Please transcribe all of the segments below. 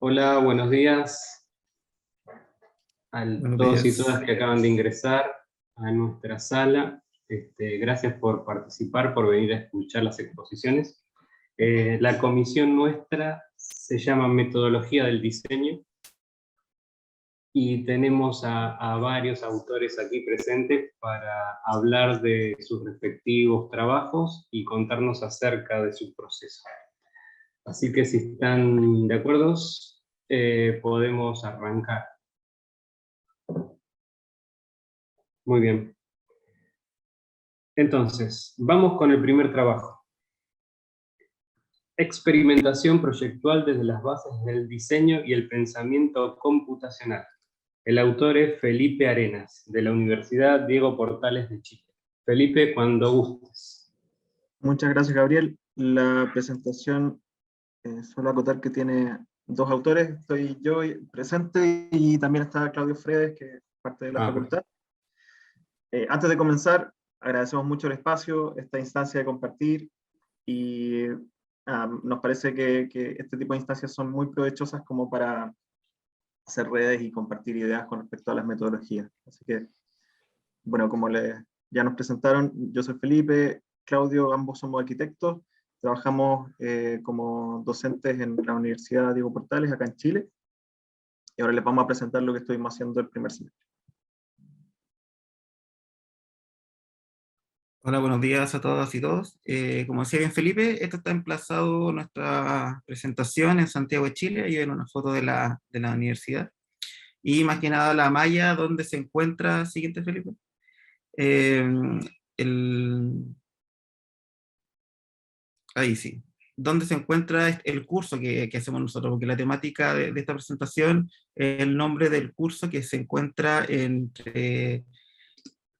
Hola, buenos días a Buenos todos y todas días. que acaban de ingresar a nuestra sala. Gracias por participar, por venir a escuchar las exposiciones. La comisión nuestra se llama Metodología del Diseño y tenemos a varios autores aquí presentes para hablar de sus respectivos trabajos y contarnos acerca de su proceso. Así que si están de acuerdo, podemos arrancar. Muy bien. Entonces, vamos con el primer trabajo. Experimentación proyectual desde las bases del diseño y el pensamiento computacional. El autor es Felipe Arenas, de la Universidad Diego Portales de Chile. Felipe, cuando gustes. Muchas gracias, Gabriel. La presentación, suelo acotar que tiene dos autores. Estoy yo presente y también está Claudio Fredes, que es parte de la facultad. Antes de comenzar, agradecemos mucho el espacio, esta instancia de compartir y nos parece que este tipo de instancias son muy provechosas como para hacer redes y compartir ideas con respecto a las metodologías. Así que, bueno, ya nos presentaron, yo soy Felipe, Claudio, ambos somos arquitectos, trabajamos como docentes en la Universidad Diego Portales, acá en Chile, y ahora les vamos a presentar lo que estuvimos haciendo el primer semestre. Hola, buenos días a todas y todos. Como decía bien Felipe, esto está emplazado nuestra presentación en Santiago de Chile, ahí ven una foto de la universidad. Y más que nada la malla donde se encuentra, siguiente Felipe, Eh, el, ahí sí, donde se encuentra el curso que hacemos nosotros, porque la temática de esta presentación es el nombre del curso que se encuentra entre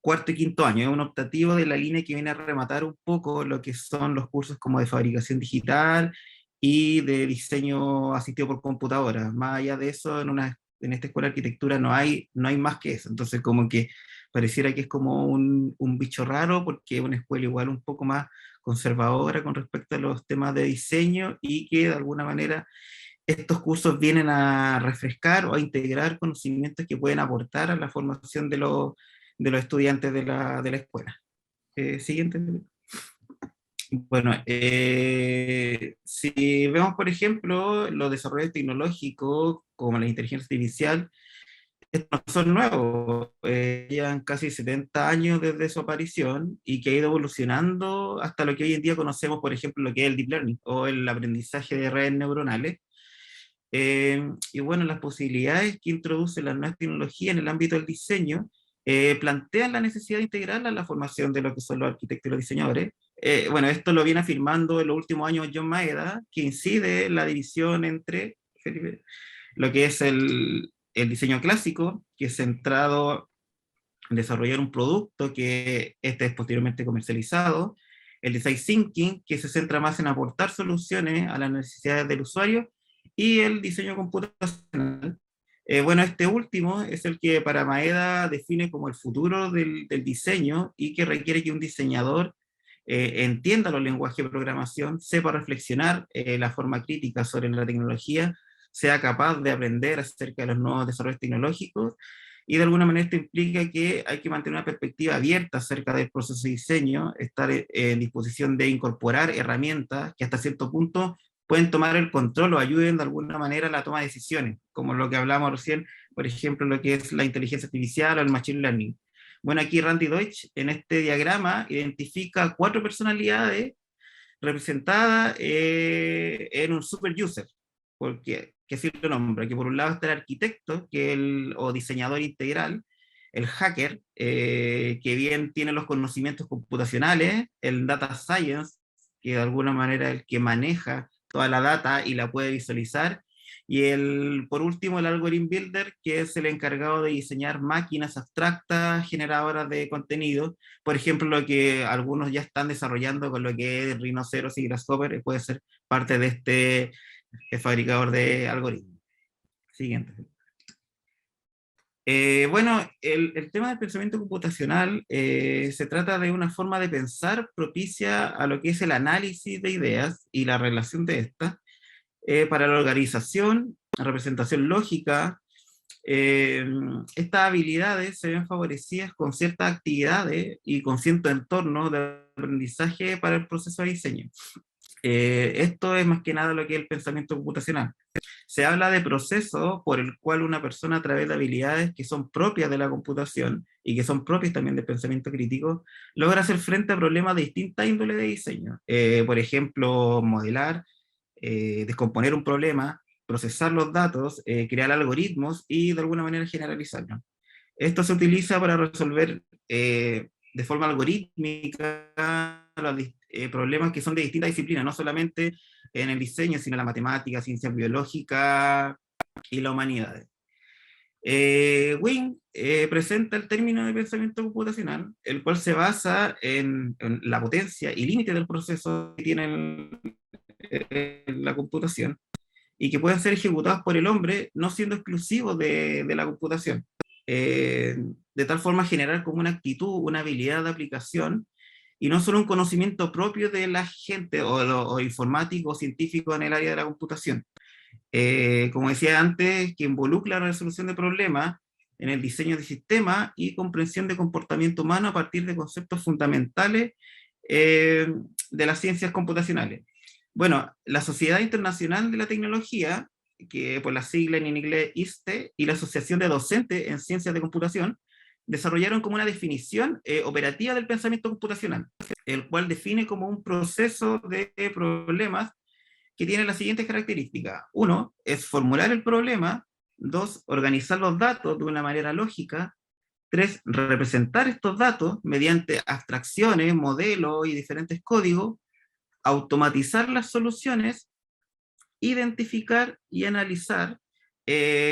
cuarto y quinto año. Es un optativo de la línea que viene a rematar un poco lo que son los cursos como de fabricación digital y de diseño asistido por computadora. Más allá de eso, en esta escuela de arquitectura no hay más que eso. Entonces, como que pareciera que es como un bicho raro, porque es una escuela igual un poco más conservadora con respecto a los temas de diseño y que de alguna manera estos cursos vienen a refrescar o a integrar conocimientos que pueden aportar a la formación de los estudiantes de la escuela. Siguiente. Bueno, si vemos, por ejemplo, los desarrollos tecnológicos como la inteligencia artificial, estos no son nuevos, llevan casi 70 años desde su aparición y que ha ido evolucionando hasta lo que hoy en día conocemos, por ejemplo, lo que es el deep learning o el aprendizaje de redes neuronales. Y bueno, las posibilidades que introduce la nueva tecnología en el ámbito del diseño plantean la necesidad de integrarla en la formación de lo que son los arquitectos y los diseñadores. Bueno, esto lo viene afirmando en los últimos años John Maeda, que incide en la división entre Felipe, lo que es el diseño clásico, que es centrado en desarrollar un producto que este es posteriormente comercializado, el design thinking, que se centra más en aportar soluciones a las necesidades del usuario, y el diseño computacional. Bueno, este último es el que para Maeda define como el futuro del diseño y que requiere que un diseñador entienda los lenguajes de programación, sepa reflexionar la forma crítica sobre la tecnología, sea capaz de aprender acerca de los nuevos desarrollos tecnológicos, y de alguna manera esto implica que hay que mantener una perspectiva abierta acerca del proceso de diseño, estar en disposición de incorporar herramientas que hasta cierto punto pueden tomar el control o ayuden de alguna manera a la toma de decisiones, como lo que hablamos recién, por ejemplo, lo que es la inteligencia artificial o el machine learning. Bueno, aquí Randy Deutsch en este diagrama identifica 4 personalidades representadas en un super user, porque, que así lo nombra, que por un lado está el arquitecto, o diseñador integral, el hacker, que bien tiene los conocimientos computacionales, el data science, que de alguna manera es el que maneja toda la data y la puede visualizar, y por último, el algorithm builder, que es el encargado de diseñar máquinas abstractas generadoras de contenido. Por ejemplo, lo que algunos ya están desarrollando con lo que es Rhinoceros y Grasshopper, puede ser parte de este fabricador de algoritmos. Siguiente. Bueno, el tema del pensamiento computacional se trata de una forma de pensar propicia a lo que es el análisis de ideas y la relación de estas para la organización, representación lógica, estas habilidades se ven favorecidas con ciertas actividades y con cierto entorno de aprendizaje para el proceso de diseño. Esto es más que nada lo que es el pensamiento computacional. Se habla de procesos por el cual una persona, a través de habilidades que son propias de la computación y que son propias también del pensamiento crítico, logra hacer frente a problemas de distinta índole de diseño. Por ejemplo, modelar, descomponer un problema, procesar los datos, crear algoritmos y de alguna manera generalizarlos. Esto se utiliza para resolver de forma algorítmica los problemas que son de distintas disciplinas, no solamente en el diseño, sino en la matemática, ciencias biológicas y la humanidad. Wing presenta el término de pensamiento computacional, el cual se basa en la potencia y límite del proceso que tiene la computación y que pueden ser ejecutados por el hombre, no siendo exclusivos de la computación. De tal forma generar como una actitud, una habilidad de aplicación, y no solo un conocimiento propio de la gente o informático o científico en el área de la computación. Como decía antes, que involucra la resolución de problemas en el diseño de sistemas y comprensión de comportamiento humano a partir de conceptos fundamentales de las ciencias computacionales. Bueno, la Sociedad Internacional de la Tecnología, que por la sigla en inglés ISTE, y la Asociación de Docentes en Ciencias de Computación, desarrollaron como una definición operativa del pensamiento computacional, el cual define como un proceso de problemas que tiene las siguientes características. 1, es formular el problema. 2, organizar los datos de una manera lógica. 3, representar estos datos mediante abstracciones, modelos y diferentes códigos. Automatizar las soluciones, identificar y analizar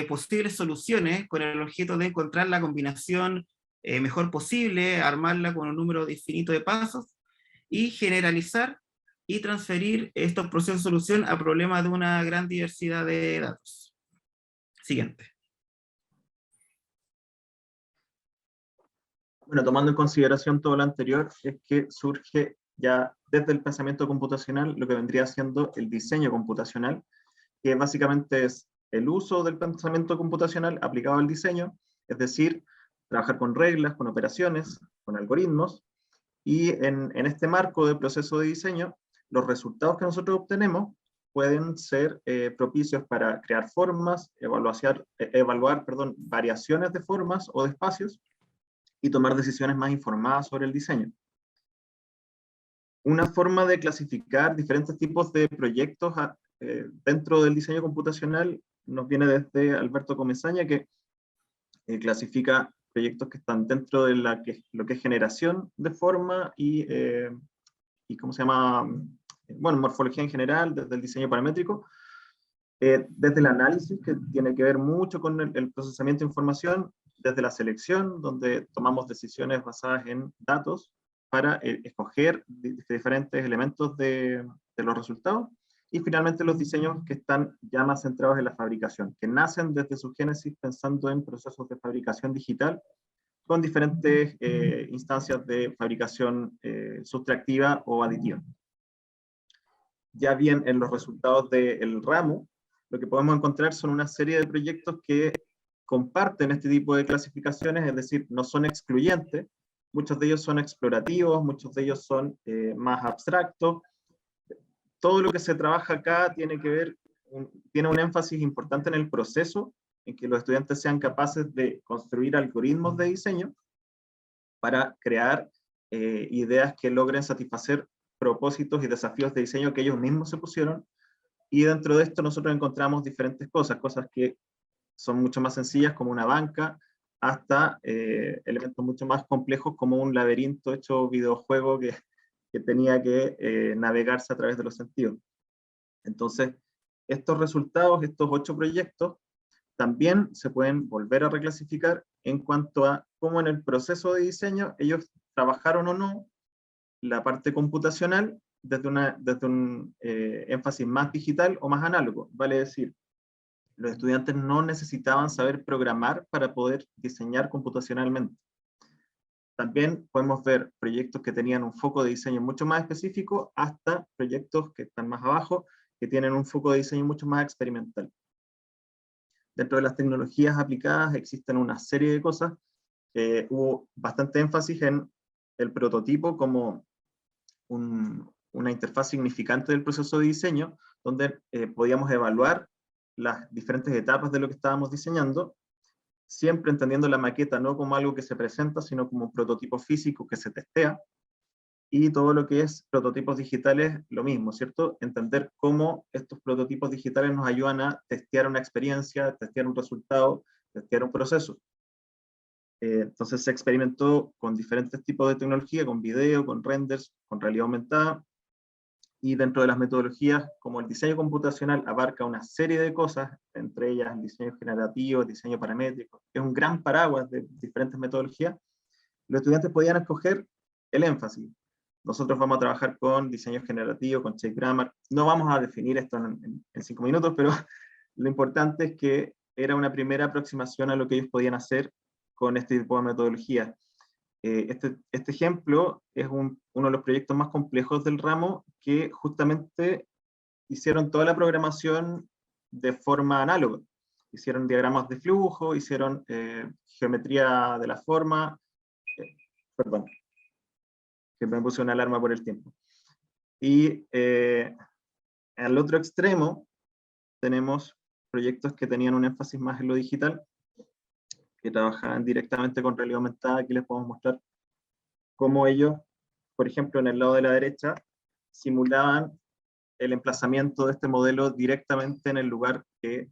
posibles soluciones con el objeto de encontrar la combinación mejor posible, armarla con un número infinito de pasos, y generalizar y transferir estos procesos de solución a problemas de una gran diversidad de datos. Siguiente. Bueno, tomando en consideración todo lo anterior, es que surge ya desde el pensamiento computacional lo que vendría siendo el diseño computacional, que básicamente es el uso del pensamiento computacional aplicado al diseño, es decir, trabajar con reglas, con operaciones, con algoritmos, y en este marco de proceso de diseño, los resultados que nosotros obtenemos pueden ser propicios para crear formas, evaluar variaciones de formas o de espacios, y tomar decisiones más informadas sobre el diseño. Una forma de clasificar diferentes tipos de proyectos dentro del diseño computacional nos viene desde Alberto Comesaña, que clasifica proyectos que están dentro de lo que es generación de forma y ¿cómo se llama? Bueno, morfología en general, desde el diseño paramétrico, desde el análisis, que tiene que ver mucho con el procesamiento de información, desde la selección, donde tomamos decisiones basadas en datos para escoger diferentes elementos de los resultados, y finalmente los diseños que están ya más centrados en la fabricación, que nacen desde su génesis pensando en procesos de fabricación digital, con diferentes instancias de fabricación sustractiva o aditiva. Ya bien, en los resultados del ramo, lo que podemos encontrar son una serie de proyectos que comparten este tipo de clasificaciones, es decir, no son excluyentes, muchos de ellos son explorativos, muchos de ellos son más abstractos. Todo lo que se trabaja acá tiene que ver, tiene un énfasis importante en el proceso, en que los estudiantes sean capaces de construir algoritmos de diseño para crear ideas que logren satisfacer propósitos y desafíos de diseño que ellos mismos se pusieron. Y dentro de esto nosotros encontramos diferentes cosas que son mucho más sencillas, como una banca, hasta elementos mucho más complejos, como un laberinto hecho videojuego que tenía que navegarse a través de los sentidos. Entonces, estos resultados, estos 8 proyectos, también se pueden volver a reclasificar en cuanto a cómo en el proceso de diseño ellos trabajaron o no la parte computacional desde un énfasis más digital o más análogo. Vale decir, los estudiantes no necesitaban saber programar para poder diseñar computacionalmente. También podemos ver proyectos que tenían un foco de diseño mucho más específico, hasta proyectos que están más abajo, que tienen un foco de diseño mucho más experimental. Dentro de las tecnologías aplicadas existen una serie de cosas. Hubo bastante énfasis en el prototipo como una interfaz significante del proceso de diseño, donde podíamos evaluar las diferentes etapas de lo que estábamos diseñando, siempre entendiendo la maqueta no como algo que se presenta, sino como un prototipo físico que se testea, y todo lo que es prototipos digitales, lo mismo, ¿cierto? Entender cómo estos prototipos digitales nos ayudan a testear una experiencia, testear un resultado, testear un proceso. Entonces se experimentó con diferentes tipos de tecnología, con video, con renders, con realidad aumentada, y dentro de las metodologías, como el diseño computacional abarca una serie de cosas, entre ellas el diseño generativo, el diseño paramétrico, que es un gran paraguas de diferentes metodologías, los estudiantes podían escoger el énfasis. Nosotros vamos a trabajar con diseño generativo, con Shape Grammar. No vamos a definir esto en 5 minutos, pero lo importante es que era una primera aproximación a lo que ellos podían hacer con este tipo de metodología. Este ejemplo es uno de los proyectos más complejos del ramo, que justamente hicieron toda la programación de forma análoga. Hicieron diagramas de flujo, hicieron geometría de la forma, perdón, que me puse una alarma por el tiempo. Y al otro extremo tenemos proyectos que tenían un énfasis más en lo digital, que trabajaban directamente con realidad aumentada. Aquí les podemos mostrar cómo ellos, por ejemplo, en el lado de la derecha, simulaban el emplazamiento de este modelo directamente en el lugar que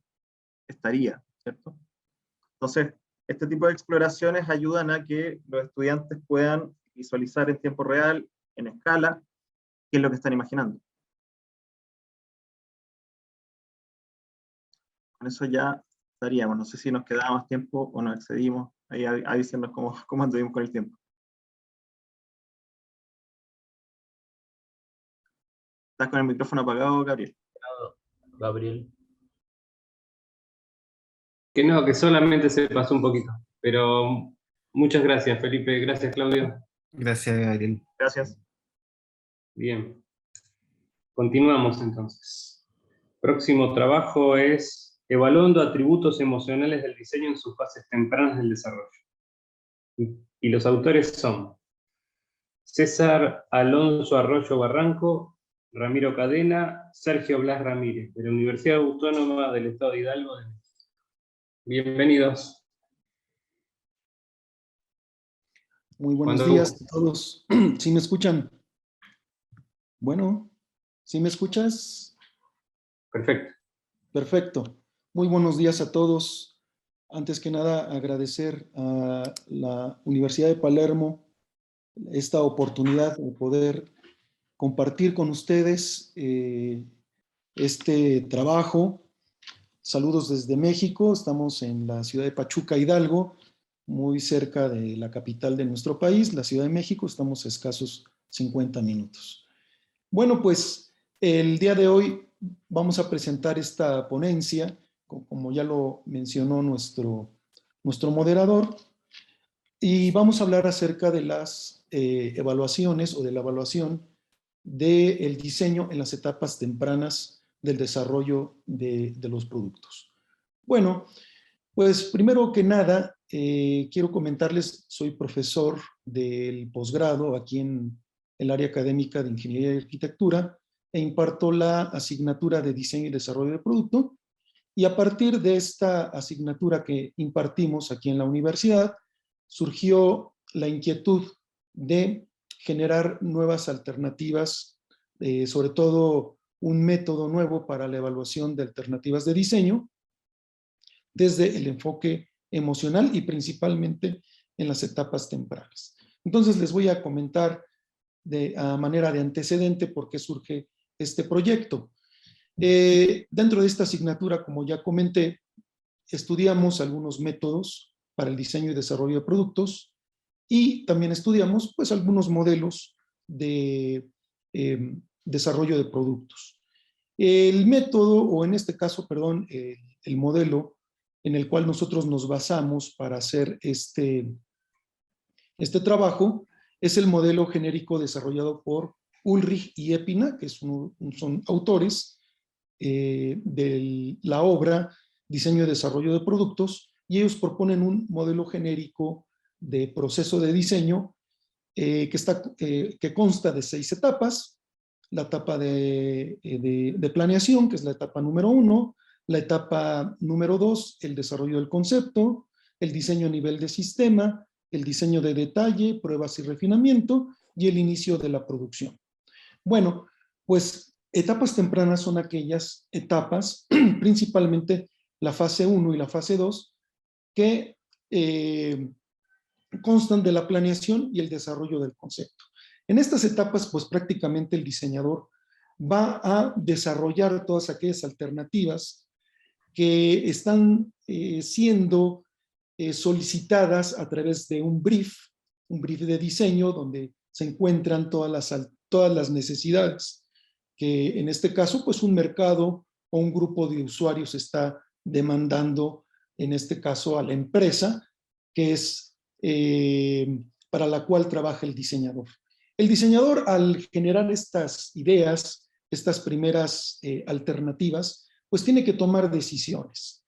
estaría, ¿cierto? Entonces, este tipo de exploraciones ayudan a que los estudiantes puedan visualizar en tiempo real, en escala, qué es lo que están imaginando. Con eso ya estaríamos. No sé si nos quedaba más tiempo o nos excedimos. Ahí avísenos cómo anduvimos con el tiempo. ¿Estás con el micrófono apagado, Gabriel? Gabriel. Que no, que solamente se pasó un poquito. Pero muchas gracias, Felipe. Gracias, Claudio. Gracias, Gabriel. Gracias. Bien. Continuamos entonces. Próximo trabajo es evaluando atributos emocionales del diseño en sus fases tempranas del desarrollo. Y los autores son César Alonso Arroyo Barranco, Ramiro Cadena, Sergio Blas Ramírez, de la Universidad Autónoma del Estado de Hidalgo de México. Bienvenidos. Muy buenos días a todos. ¿Sí me escuchan? Bueno, ¿sí me escuchas? Perfecto. Perfecto. Muy buenos días a todos. Antes que nada, agradecer a la Universidad de Palermo esta oportunidad de poder compartir con ustedes este trabajo. Saludos desde México. Estamos en la ciudad de Pachuca, Hidalgo, muy cerca de la capital de nuestro país, la Ciudad de México. Estamos a escasos 50 minutos. Bueno, pues el día de hoy vamos a presentar esta ponencia, como ya lo mencionó nuestro moderador, y vamos a hablar acerca de las evaluaciones o de la evaluación del diseño en las etapas tempranas del desarrollo de los productos. Bueno, pues primero que nada, quiero comentarles, soy profesor del posgrado aquí en el área académica de Ingeniería y Arquitectura e imparto la asignatura de Diseño y Desarrollo de Producto, y a partir de esta asignatura que impartimos aquí en la universidad, surgió la inquietud de generar nuevas alternativas, sobre todo un método nuevo para la evaluación de alternativas de diseño, desde el enfoque emocional y principalmente en las etapas tempranas. Entonces les voy a comentar a manera de antecedente por qué surge este proyecto. Dentro de esta asignatura, como ya comenté, estudiamos algunos métodos para el diseño y desarrollo de productos y también estudiamos pues algunos modelos de desarrollo de productos. El método, o en este caso, perdón, el modelo en el cual nosotros nos basamos para hacer este trabajo es el modelo genérico desarrollado por Ulrich y Epina, que son autores de la obra diseño y desarrollo de productos, y ellos proponen un modelo genérico de proceso de diseño que consta de 6 etapas. La etapa de planeación, que es la etapa número 1, la etapa número 2, el desarrollo del concepto, el diseño a nivel de sistema, el diseño de detalle, pruebas y refinamiento, y el inicio de la producción. Bueno, pues etapas tempranas son aquellas etapas, principalmente la fase 1 y la fase 2, que constan de la planeación y el desarrollo del concepto. En estas etapas, pues prácticamente el diseñador va a desarrollar todas aquellas alternativas que están siendo solicitadas a través de un brief de diseño donde se encuentran todas las necesidades que en este caso pues un mercado o un grupo de usuarios está demandando, en este caso a la empresa, que es para la cual trabaja el diseñador. El diseñador, al generar estas ideas, estas primeras alternativas, pues tiene que tomar decisiones.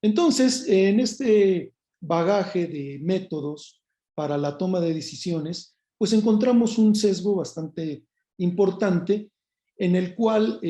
Entonces, en este bagaje de métodos para la toma de decisiones, pues encontramos un sesgo bastante importante en el cual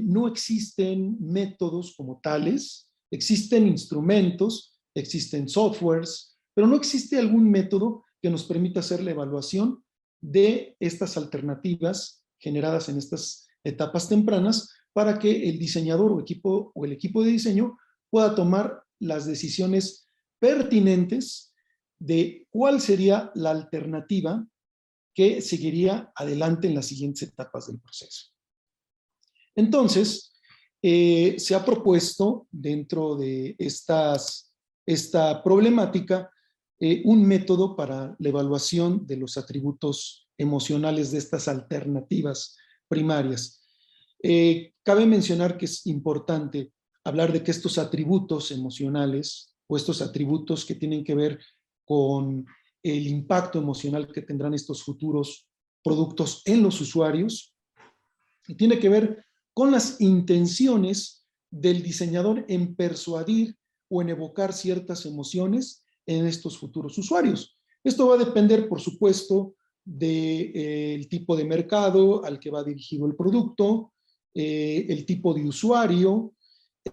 no existen métodos como tales, existen instrumentos, existen softwares, pero no existe algún método que nos permita hacer la evaluación de estas alternativas generadas en estas etapas tempranas para que el diseñador o el equipo de diseño pueda tomar las decisiones pertinentes de cuál sería la alternativa que seguiría adelante en las siguientes etapas del proceso. Entonces, se ha propuesto dentro de esta problemática un método para la evaluación de los atributos emocionales de estas alternativas primarias. Cabe mencionar que es importante hablar de que estos atributos emocionales o estos atributos que tienen que ver con el impacto emocional que tendrán estos futuros productos en los usuarios, y tiene que ver con las intenciones del diseñador en persuadir o en evocar ciertas emociones en estos futuros usuarios. Esto va a depender, por supuesto, del tipo de mercado al que va dirigido el producto, el tipo de usuario,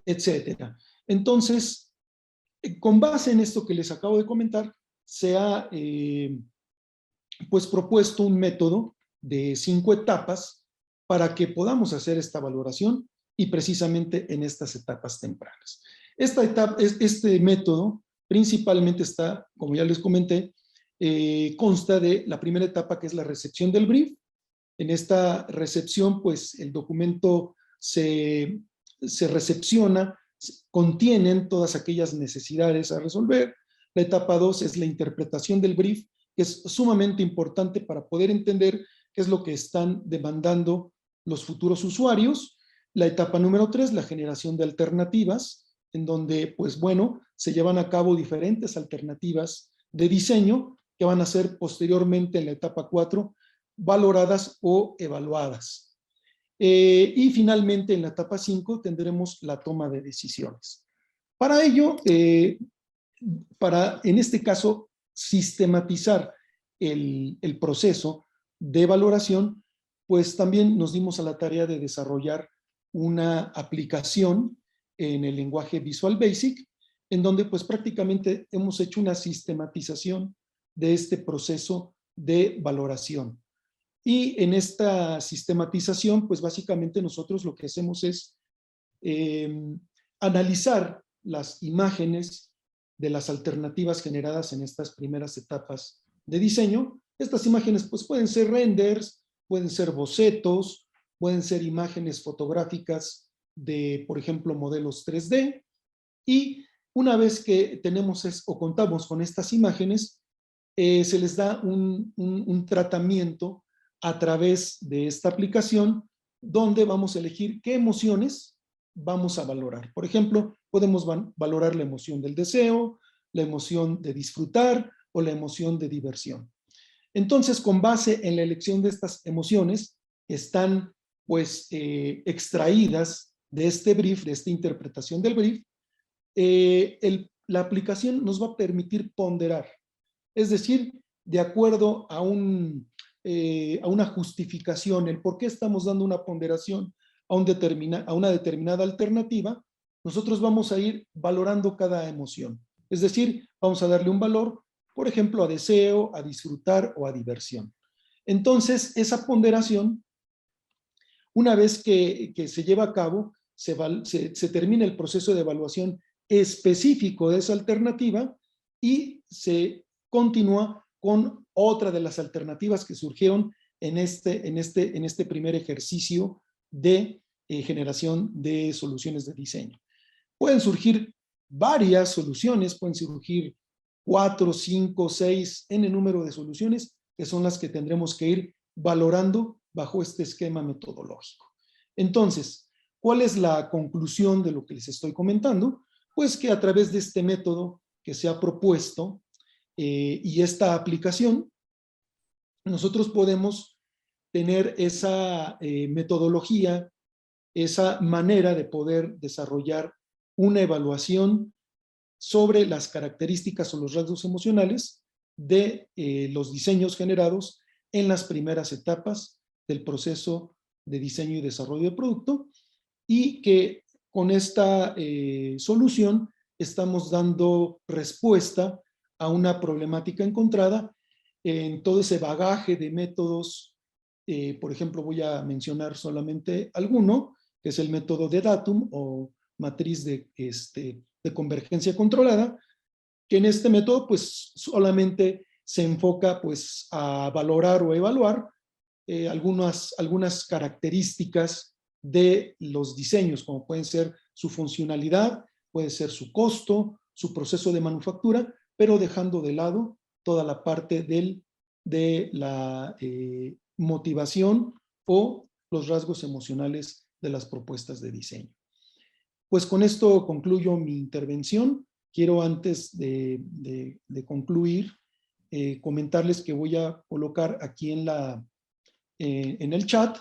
etcétera. Entonces, con base en esto que les acabo de comentar, se ha pues propuesto un método de 5 etapas para que podamos hacer esta valoración y precisamente en estas etapas tempranas. Este método principalmente está, como ya les comenté, consta de la primera etapa, que es la recepción del brief. En esta recepción, pues el documento se recepciona, contienen todas aquellas necesidades a resolver. La etapa 2 es la interpretación del brief, que es sumamente importante para poder entender qué es lo que están demandando los futuros usuarios. La etapa número 3, la generación de alternativas, en donde, pues bueno, se llevan a cabo diferentes alternativas de diseño que van a ser posteriormente en la etapa 4 valoradas o evaluadas. Y finalmente en la etapa 5 tendremos la toma de decisiones. Para ello, en este caso, sistematizar el proceso de valoración, pues también nos dimos a la tarea de desarrollar una aplicación en el lenguaje Visual Basic, en donde pues prácticamente hemos hecho una sistematización de este proceso de valoración. Y en esta sistematización, pues básicamente nosotros lo que hacemos es analizar las imágenes de las alternativas generadas en estas primeras etapas de diseño. Estas imágenes pues pueden ser renders, pueden ser bocetos, pueden ser imágenes fotográficas de, por ejemplo, modelos 3D. Y una vez que tenemos o contamos con estas imágenes, se les da un tratamiento a través de esta aplicación donde vamos a elegir qué emociones vamos a valorar. Por ejemplo, podemos valorar la emoción del deseo, la emoción de disfrutar o la emoción de diversión. Entonces, con base en la elección de estas emociones, están pues extraídas de este brief, de esta interpretación del brief, la aplicación nos va a permitir ponderar, es decir, de acuerdo a una justificación, el por qué estamos dando una ponderación a una determinada alternativa, nosotros vamos a ir valorando cada emoción. Es decir, vamos a darle un valor, por ejemplo, a deseo, a disfrutar o a diversión. Entonces, esa ponderación, una vez que se lleva a cabo, se termina el proceso de evaluación específico de esa alternativa y se continúa con otra de las alternativas que surgieron en este primer ejercicio de generación de soluciones de diseño. Pueden surgir varias soluciones, pueden surgir 4, 5, 6, n número de soluciones, que son las que tendremos que ir valorando bajo este esquema metodológico. Entonces, ¿cuál es la conclusión de lo que les estoy comentando? Pues que a través de este método que se ha propuesto y esta aplicación, nosotros podemos tener esa metodología, esa manera de poder desarrollar una evaluación sobre las características o los rasgos emocionales de los diseños generados en las primeras etapas del proceso de diseño y desarrollo de producto, y que con esta solución estamos dando respuesta a una problemática encontrada en todo ese bagaje de métodos. Por ejemplo, voy a mencionar solamente alguno, que es el método de Datum o matriz de convergencia controlada, que en este método pues solamente se enfoca pues a valorar o evaluar algunas características de los diseños, como pueden ser su funcionalidad, puede ser su costo, su proceso de manufactura, pero dejando de lado toda la parte de la motivación o los rasgos emocionales de las propuestas de diseño. Pues con esto concluyo mi intervención. Quiero, antes de concluir, comentarles que voy a colocar aquí en el chat,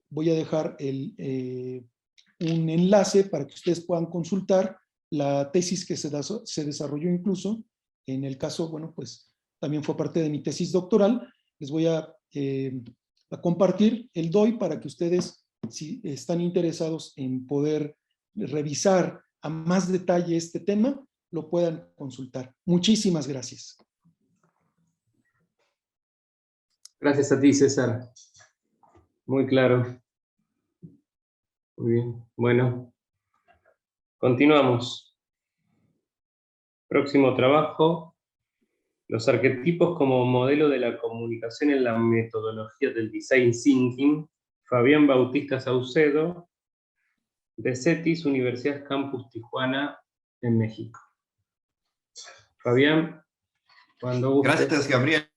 voy a dejar un enlace para que ustedes puedan consultar la tesis que se desarrolló incluso. En el caso, bueno, pues también fue parte de mi tesis doctoral. Les voy a compartir el DOI para que ustedes, si están interesados en poder revisar a más detalle este tema, lo puedan consultar. Muchísimas gracias. Gracias a ti, César. Muy claro. Muy bien. Bueno, continuamos. Próximo trabajo: los arquetipos como modelo de la comunicación en la metodología del Design Thinking. Fabián Bautista Saucedo, de CETIS, Universidad Campus Tijuana, en México. Fabián, cuando gustes. Gracias, Gabriel.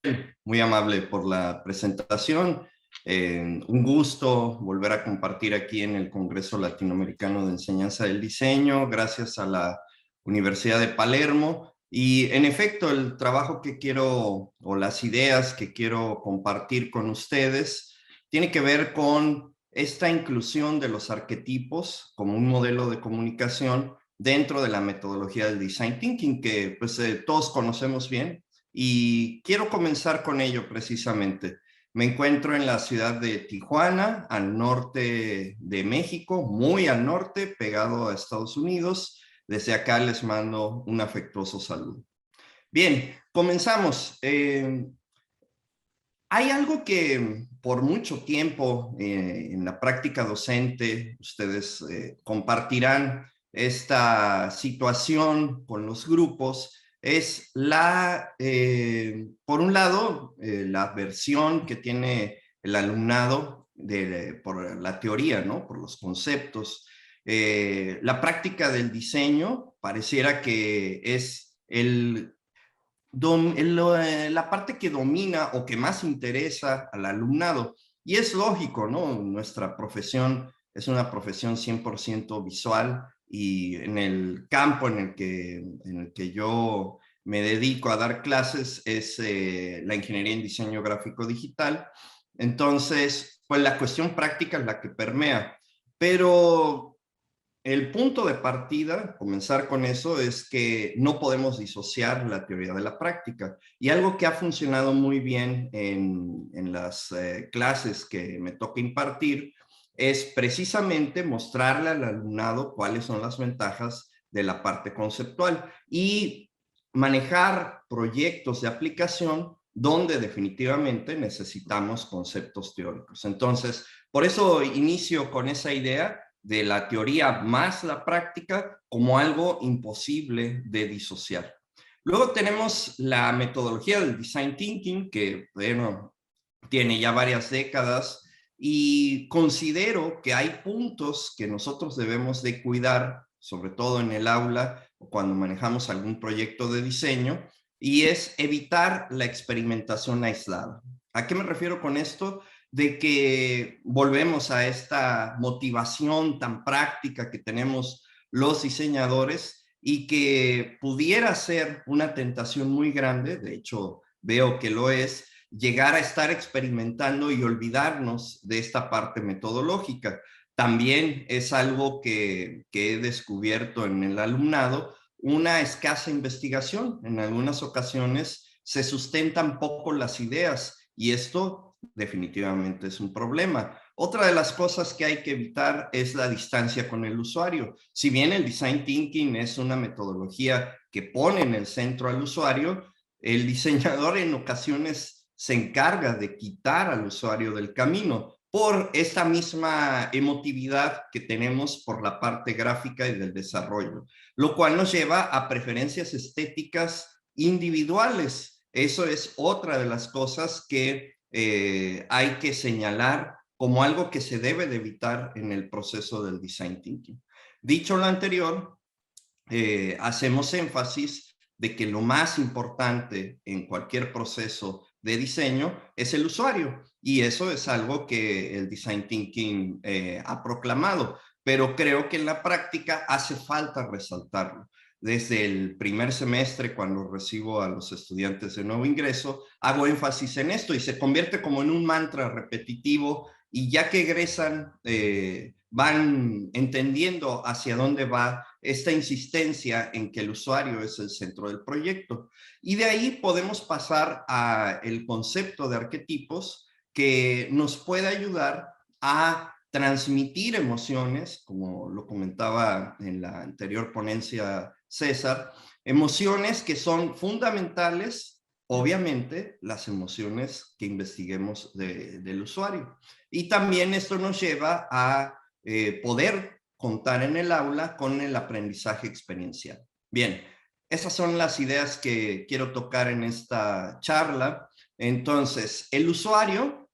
Muy amable por la presentación. Un gusto volver a compartir aquí en el Congreso Latinoamericano de Enseñanza del Diseño, gracias a la Universidad de Palermo. Y en efecto, el trabajo que quiero, o las ideas que quiero compartir con ustedes, tiene que ver con esta inclusión de los arquetipos como un modelo de comunicación dentro de la metodología del Design Thinking, que pues todos conocemos bien. Y quiero comenzar con ello precisamente. Me encuentro en la ciudad de Tijuana, al norte de México, muy al norte, pegado a Estados Unidos. Desde acá les mando un afectuoso saludo. Bien, comenzamos. Hay algo que por mucho tiempo en la práctica docente ustedes compartirán esta situación con los grupos. Es por un lado, la aversión que tiene el alumnado por la teoría, ¿no? Por los conceptos. La práctica del diseño pareciera que es la parte que domina o que más interesa al alumnado. Y es lógico, ¿no? Nuestra profesión es una profesión 100% visual, y en el campo en el que yo me dedico a dar clases es la ingeniería en diseño gráfico digital. Entonces, pues la cuestión práctica es la que permea. Pero el punto de partida, comenzar con eso, es que no podemos disociar la teoría de la práctica. Y algo que ha funcionado muy bien en las clases que me toca impartir es precisamente mostrarle al alumnado cuáles son las ventajas de la parte conceptual y manejar proyectos de aplicación donde definitivamente necesitamos conceptos teóricos. Entonces, por eso inicio con esa idea de la teoría más la práctica como algo imposible de disociar. Luego tenemos la metodología del Design Thinking, que bueno, tiene ya varias décadas, y considero que hay puntos que nosotros debemos de cuidar, sobre todo en el aula o cuando manejamos algún proyecto de diseño, y es evitar la experimentación aislada. ¿A qué me refiero con esto? De que volvemos a esta motivación tan práctica que tenemos los diseñadores y que pudiera ser una tentación muy grande, de hecho veo que lo es, llegar a estar experimentando y olvidarnos de esta parte metodológica. También es algo que he descubierto en el alumnado, una escasa investigación. En algunas ocasiones se sustentan poco las ideas y esto definitivamente es un problema. Otra de las cosas que hay que evitar es la distancia con el usuario. Si bien el Design Thinking es una metodología que pone en el centro al usuario, el diseñador en ocasiones se encarga de quitar al usuario del camino por esta misma emotividad que tenemos por la parte gráfica y del desarrollo, lo cual nos lleva a preferencias estéticas individuales. Eso es otra de las cosas que hay que señalar como algo que se debe de evitar en el proceso del Design Thinking. Dicho lo anterior, hacemos énfasis de que lo más importante en cualquier proceso de diseño es el usuario, y eso es algo que el Design Thinking ha proclamado, pero creo que en la práctica hace falta resaltarlo. Desde el primer semestre, cuando recibo a los estudiantes de nuevo ingreso, hago énfasis en esto y se convierte como en un mantra repetitivo, y ya que egresan van entendiendo hacia dónde va esta insistencia en que el usuario es el centro del proyecto. Y de ahí podemos pasar al concepto de arquetipos, que nos puede ayudar a transmitir emociones, como lo comentaba en la anterior ponencia César, emociones que son fundamentales, obviamente, las emociones que investiguemos del usuario. Y también esto nos lleva a poder contar en el aula con el aprendizaje experiencial. Bien, esas son las ideas que quiero tocar en esta charla. Entonces, el usuario,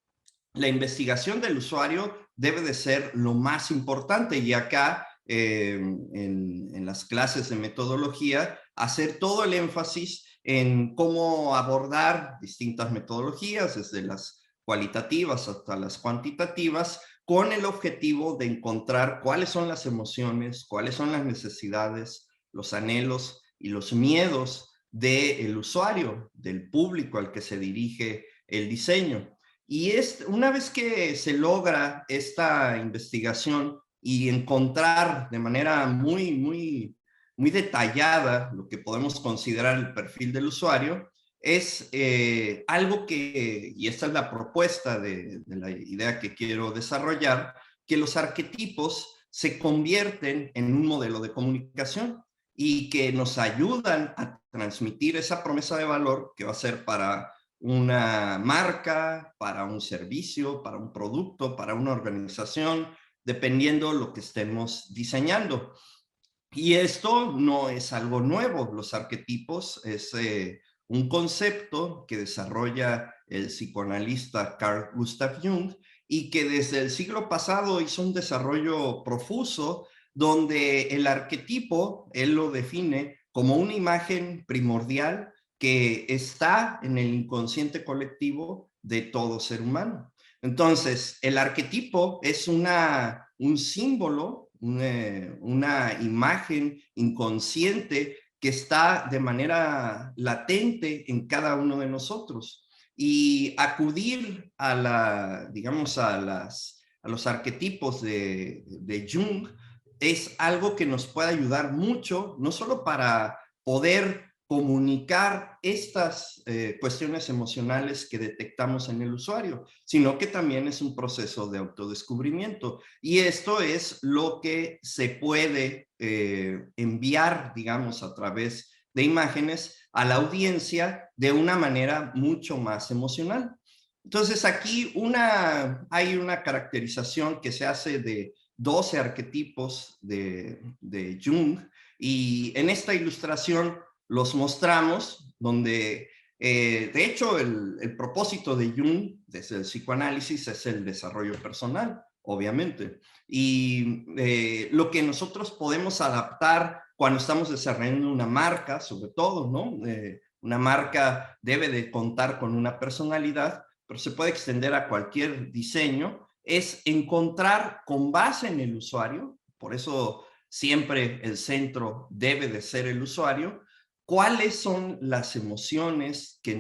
la investigación del usuario debe de ser lo más importante, y acá en las clases de metodología, hacer todo el énfasis en cómo abordar distintas metodologías, desde las cualitativas hasta las cuantitativas, con el objetivo de encontrar cuáles son las emociones, cuáles son las necesidades, los anhelos y los miedos del usuario, del público al que se dirige el diseño. Y una vez que se logra esta investigación y encontrar de manera muy detallada lo que podemos considerar el perfil del usuario, es algo que, y esta es la propuesta de la idea que quiero desarrollar, que los arquetipos se convierten en un modelo de comunicación y que nos ayudan a transmitir esa promesa de valor que va a ser para una marca, para un servicio, para un producto, para una organización, dependiendo lo que estemos diseñando. Y esto no es algo nuevo. Los arquetipos es un concepto que desarrolla el psicoanalista Carl Gustav Jung, y que desde el siglo pasado hizo un desarrollo profuso, donde el arquetipo, él lo define como una imagen primordial que está en el inconsciente colectivo de todo ser humano. Entonces, el arquetipo es un símbolo, una imagen inconsciente que está de manera latente en cada uno de nosotros. Y acudir a los arquetipos de Jung es algo que nos puede ayudar mucho, no solo para poder comunicar estas cuestiones emocionales que detectamos en el usuario, sino que también es un proceso de autodescubrimiento. Y esto es lo que se puede enviar, digamos, a través de imágenes a la audiencia de una manera mucho más emocional. Entonces aquí hay una caracterización que se hace de 12 arquetipos de Jung, y en esta ilustración los mostramos, donde de hecho el propósito de Jung desde el psicoanálisis es el desarrollo personal, obviamente, y lo que nosotros podemos adaptar cuando estamos desarrollando una marca, sobre todo, ¿no? Una marca debe de contar con una personalidad, pero se puede extender a cualquier diseño, es encontrar con base en el usuario, por eso siempre el centro debe de ser el usuario, cuáles son las emociones que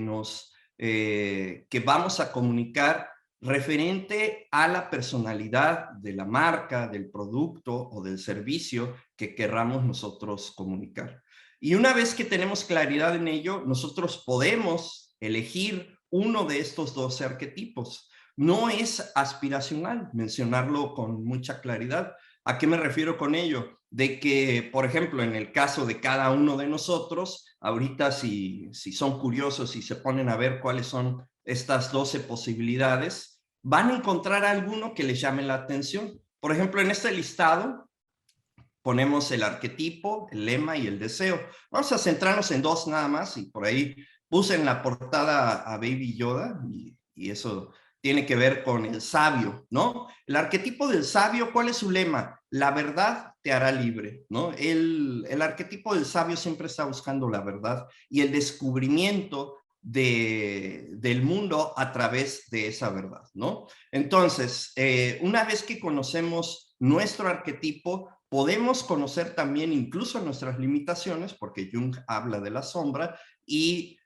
vamos a comunicar referente a la personalidad de la marca, del producto o del servicio que querramos nosotros comunicar. Y una vez que tenemos claridad en ello, nosotros podemos elegir uno de estos 12 arquetipos. No es aspiracional mencionarlo con mucha claridad. ¿A qué me refiero con ello? De que, por ejemplo, en el caso de cada uno de nosotros, ahorita si son curiosos y se ponen a ver cuáles son estas 12 posibilidades, van a encontrar alguno que les llame la atención. Por ejemplo, en este listado ponemos el arquetipo, el lema y el deseo. Vamos a centrarnos en 2 nada más, y por ahí puse en la portada a Baby Yoda, y eso tiene que ver con el sabio, ¿no? El arquetipo del sabio, ¿cuál es su lema? La verdad te hará libre, ¿no? El arquetipo del sabio siempre está buscando la verdad y el descubrimiento del mundo a través de esa verdad, ¿no? Entonces, una vez que conocemos nuestro arquetipo, podemos conocer también incluso nuestras limitaciones, porque Jung habla de la sombra, y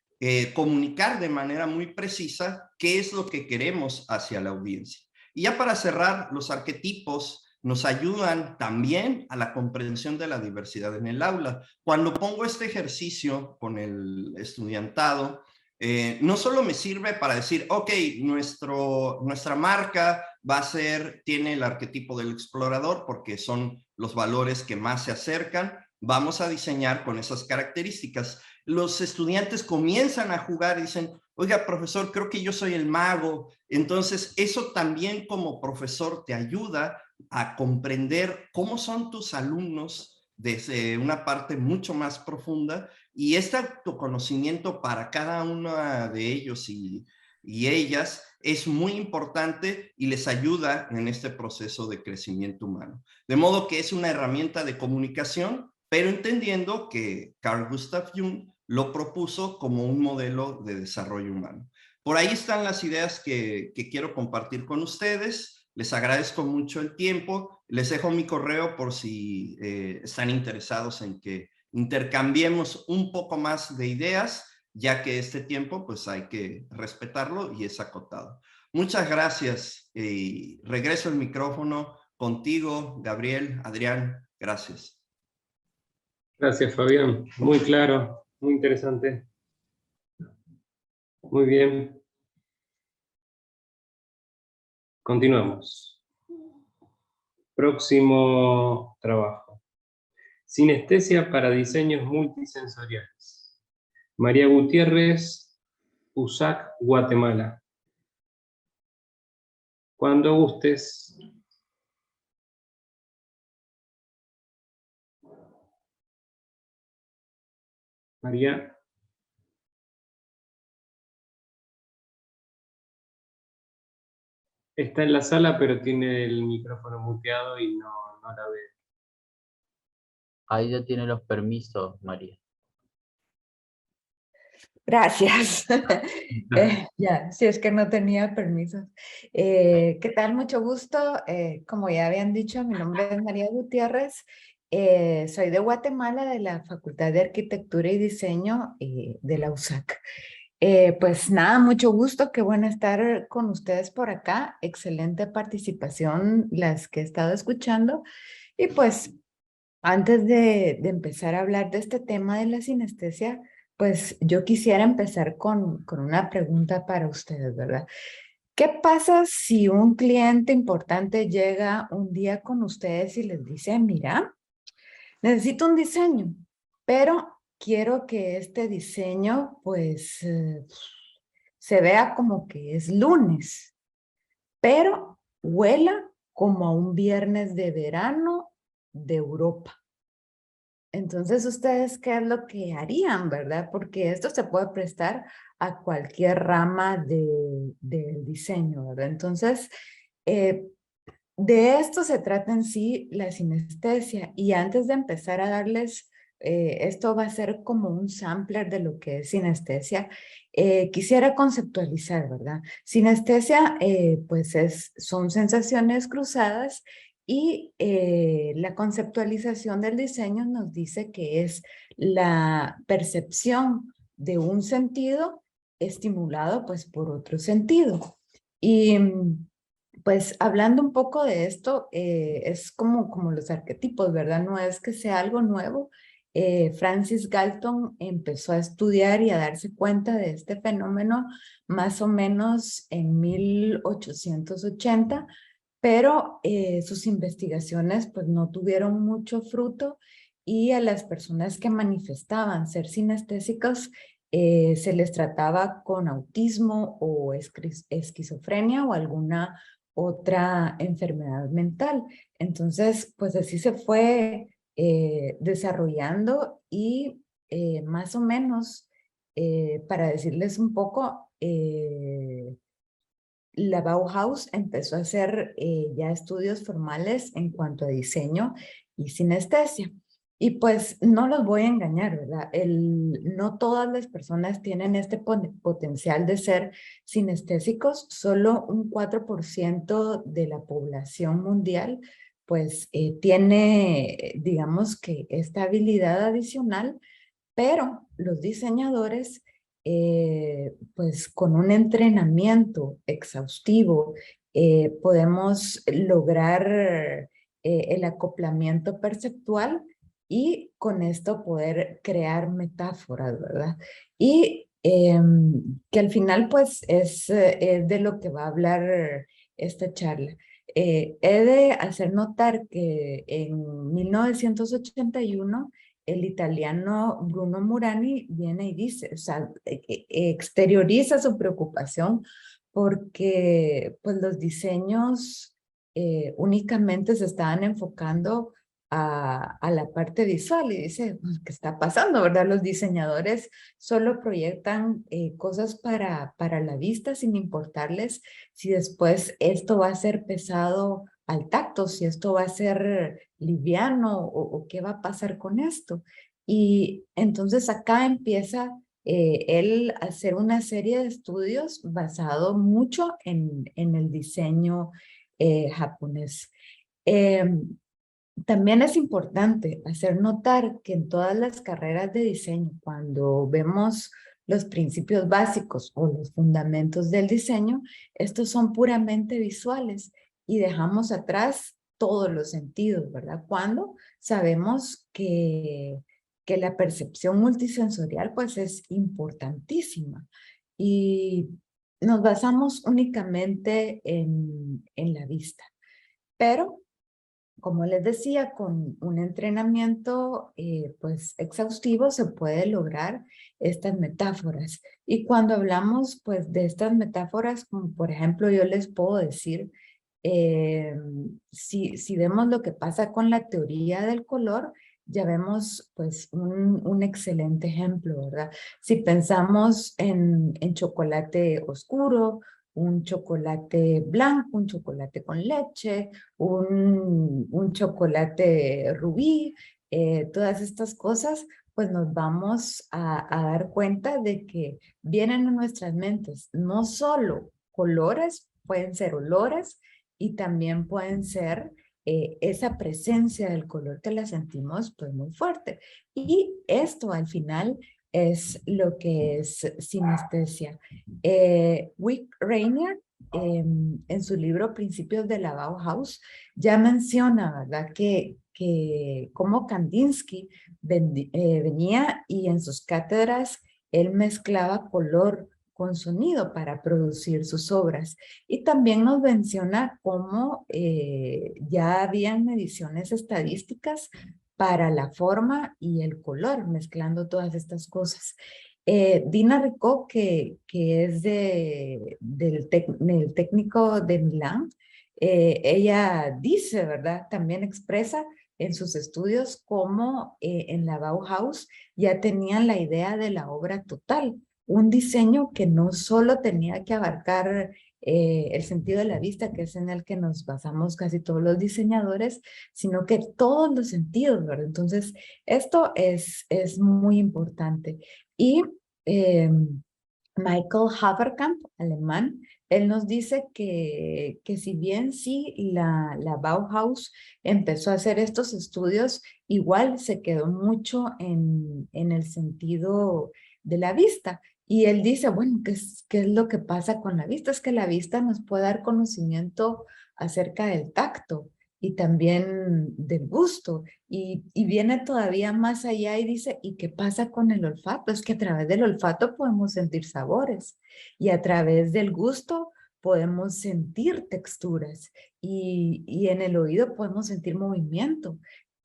comunicar de manera muy precisa qué es lo que queremos hacia la audiencia. Y ya para cerrar, los arquetipos nos ayudan también a la comprensión de la diversidad en el aula. Cuando pongo este ejercicio con el estudiantado, no solo me sirve para decir, ok, nuestra marca tiene el arquetipo del explorador porque son los valores que más se acercan, vamos a diseñar con esas características. Los estudiantes comienzan a jugar y dicen, oiga, profesor, creo que yo soy el mago. Entonces, eso también como profesor te ayuda a comprender cómo son tus alumnos desde una parte mucho más profunda, y este autoconocimiento para cada uno de ellos y ellas es muy importante y les ayuda en este proceso de crecimiento humano. De modo que es una herramienta de comunicación, pero entendiendo que Carl Gustav Jung lo propuso como un modelo de desarrollo humano. Por ahí están las ideas que quiero compartir con ustedes. Les agradezco mucho el tiempo. Les dejo mi correo por si están interesados en que intercambiemos un poco más de ideas, ya que este tiempo pues hay que respetarlo y es acotado. Muchas gracias. Regreso el micrófono contigo, Gabriel, Adrián. Gracias. Gracias, Fabián. Muy claro, muy interesante. Muy bien. Continuamos. Próximo trabajo. Sinestesia para diseños multisensoriales. María Gutiérrez, USAC, Guatemala. Cuando gustes. María. Está en la sala, pero tiene el micrófono muteado y no la ve. Ahí ya tiene los permisos, María. Gracias. Ya, si es que no tenía permisos. ¿Qué tal? Mucho gusto. Como ya habían dicho, mi nombre es María Gutiérrez. Soy de Guatemala, de la Facultad de Arquitectura y Diseño de la USAC. Pues nada, mucho gusto. Qué bueno estar con ustedes por acá. Excelente participación las que he estado escuchando. Y pues Antes de empezar a hablar de este tema de la sinestesia, pues yo quisiera empezar con una pregunta para ustedes, ¿verdad? ¿Qué pasa si un cliente importante llega un día con ustedes y les dice, mira, necesito un diseño, pero quiero que este diseño pues se vea como que es lunes, pero huela como a un viernes de verano de Europa? Entonces, ¿ustedes qué es lo que harían, verdad? Porque esto se puede prestar a cualquier rama del diseño, ¿verdad? Entonces, eh, de esto se trata en sí la sinestesia. Y antes de empezar a darles, esto va a ser como un sampler de lo que es sinestesia, quisiera conceptualizar, ¿verdad? Sinestesia, pues son sensaciones cruzadas y la conceptualización del diseño nos dice que es la percepción de un sentido estimulado pues por otro sentido. Y pues hablando un poco de esto, es como los arquetipos, ¿verdad? No es que sea algo nuevo. Francis Galton empezó a estudiar y a darse cuenta de este fenómeno más o menos en 1880, pero sus investigaciones pues no tuvieron mucho fruto y a las personas que manifestaban ser sinestésicos se les trataba con autismo o esquizofrenia o alguna otra enfermedad mental. Entonces, pues así se fue desarrollando y más o menos, para decirles un poco, la Bauhaus empezó a hacer ya estudios formales en cuanto a diseño y sinestesia. Y pues no los voy a engañar, ¿verdad? No todas las personas tienen este potencial de ser sinestésicos, solo un 4% de la población mundial pues tiene, digamos que esta habilidad adicional, pero los diseñadores, pues con un entrenamiento exhaustivo, podemos lograr el acoplamiento perceptual y con esto poder crear metáforas, ¿verdad? Y que al final pues es de lo que va a hablar esta charla. He de hacer notar que en 1981 el italiano Bruno Murani viene y dice, o sea, exterioriza su preocupación porque pues los diseños únicamente se estaban enfocando a la parte visual y dice, pues, ¿qué está pasando, verdad? Los diseñadores solo proyectan cosas para la vista sin importarles si después esto va a ser pesado al tacto, si esto va a ser liviano o qué va a pasar con esto. Y entonces acá empieza él a hacer una serie de estudios basado mucho en el diseño japonés. También es importante hacer notar que en todas las carreras de diseño, cuando vemos los principios básicos o los fundamentos del diseño, estos son puramente visuales y dejamos atrás todos los sentidos, ¿verdad? Cuando sabemos que la percepción multisensorial pues es importantísima y nos basamos únicamente en la vista. Pero como les decía, con un entrenamiento pues exhaustivo se puede lograr estas metáforas. Y cuando hablamos pues de estas metáforas, como por ejemplo yo les puedo decir, si vemos lo que pasa con la teoría del color, ya vemos pues un excelente ejemplo, ¿verdad? Si pensamos en chocolate oscuro, un chocolate blanco, un chocolate con leche, un chocolate rubí, todas estas cosas, pues nos vamos a dar cuenta de que vienen a nuestras mentes no solo colores, pueden ser olores y también pueden ser esa presencia del color que la sentimos pues muy fuerte. Y esto al final es lo que es sinestesia. Wick Rainier en su libro Principios de la Bauhaus, ya menciona, ¿verdad? Que cómo Kandinsky venía y en sus cátedras él mezclaba color con sonido para producir sus obras. Y también nos menciona cómo ya habían mediciones estadísticas para la forma y el color, mezclando todas estas cosas. Dina Ricó, que es del técnico de Milán, ella dice, ¿verdad? También expresa en sus estudios cómo en la Bauhaus ya tenían la idea de la obra total, un diseño que no solo tenía que abarcar el sentido de la vista, que es en el que nos basamos casi todos los diseñadores, sino que todos los sentidos, ¿verdad? Entonces, esto es muy importante. Y Michael Haverkamp, alemán, él nos dice que si bien sí la Bauhaus empezó a hacer estos estudios, igual se quedó mucho en el sentido de la vista. Y él dice, bueno, ¿qué es lo que pasa con la vista? Es que la vista nos puede dar conocimiento acerca del tacto y también del gusto. Y viene todavía más allá y dice, ¿y qué pasa con el olfato? Es que a través del olfato podemos sentir sabores y a través del gusto podemos sentir texturas y en el oído podemos sentir movimiento.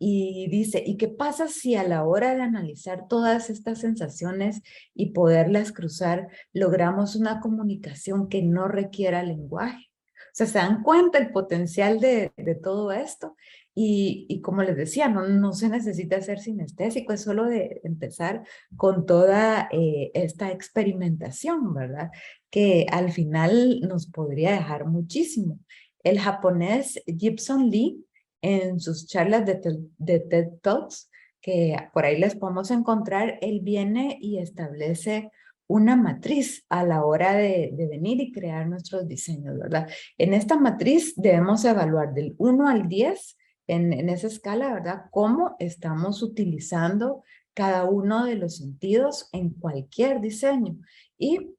Y dice, ¿y qué pasa si a la hora de analizar todas estas sensaciones y poderlas cruzar, logramos una comunicación que no requiera lenguaje? O sea, se dan cuenta el potencial de todo esto. Y como les decía, no se necesita ser sinestésico, es solo de empezar con toda esta experimentación, ¿verdad? Que al final nos podría dejar muchísimo. El japonés Gibson Lee, en sus charlas de TED Talks, que por ahí les podemos encontrar, él viene y establece una matriz a la hora de venir y crear nuestros diseños, ¿verdad? En esta matriz debemos evaluar del 1 al 10, en esa escala, ¿verdad? Cómo estamos utilizando cada uno de los sentidos en cualquier diseño. Y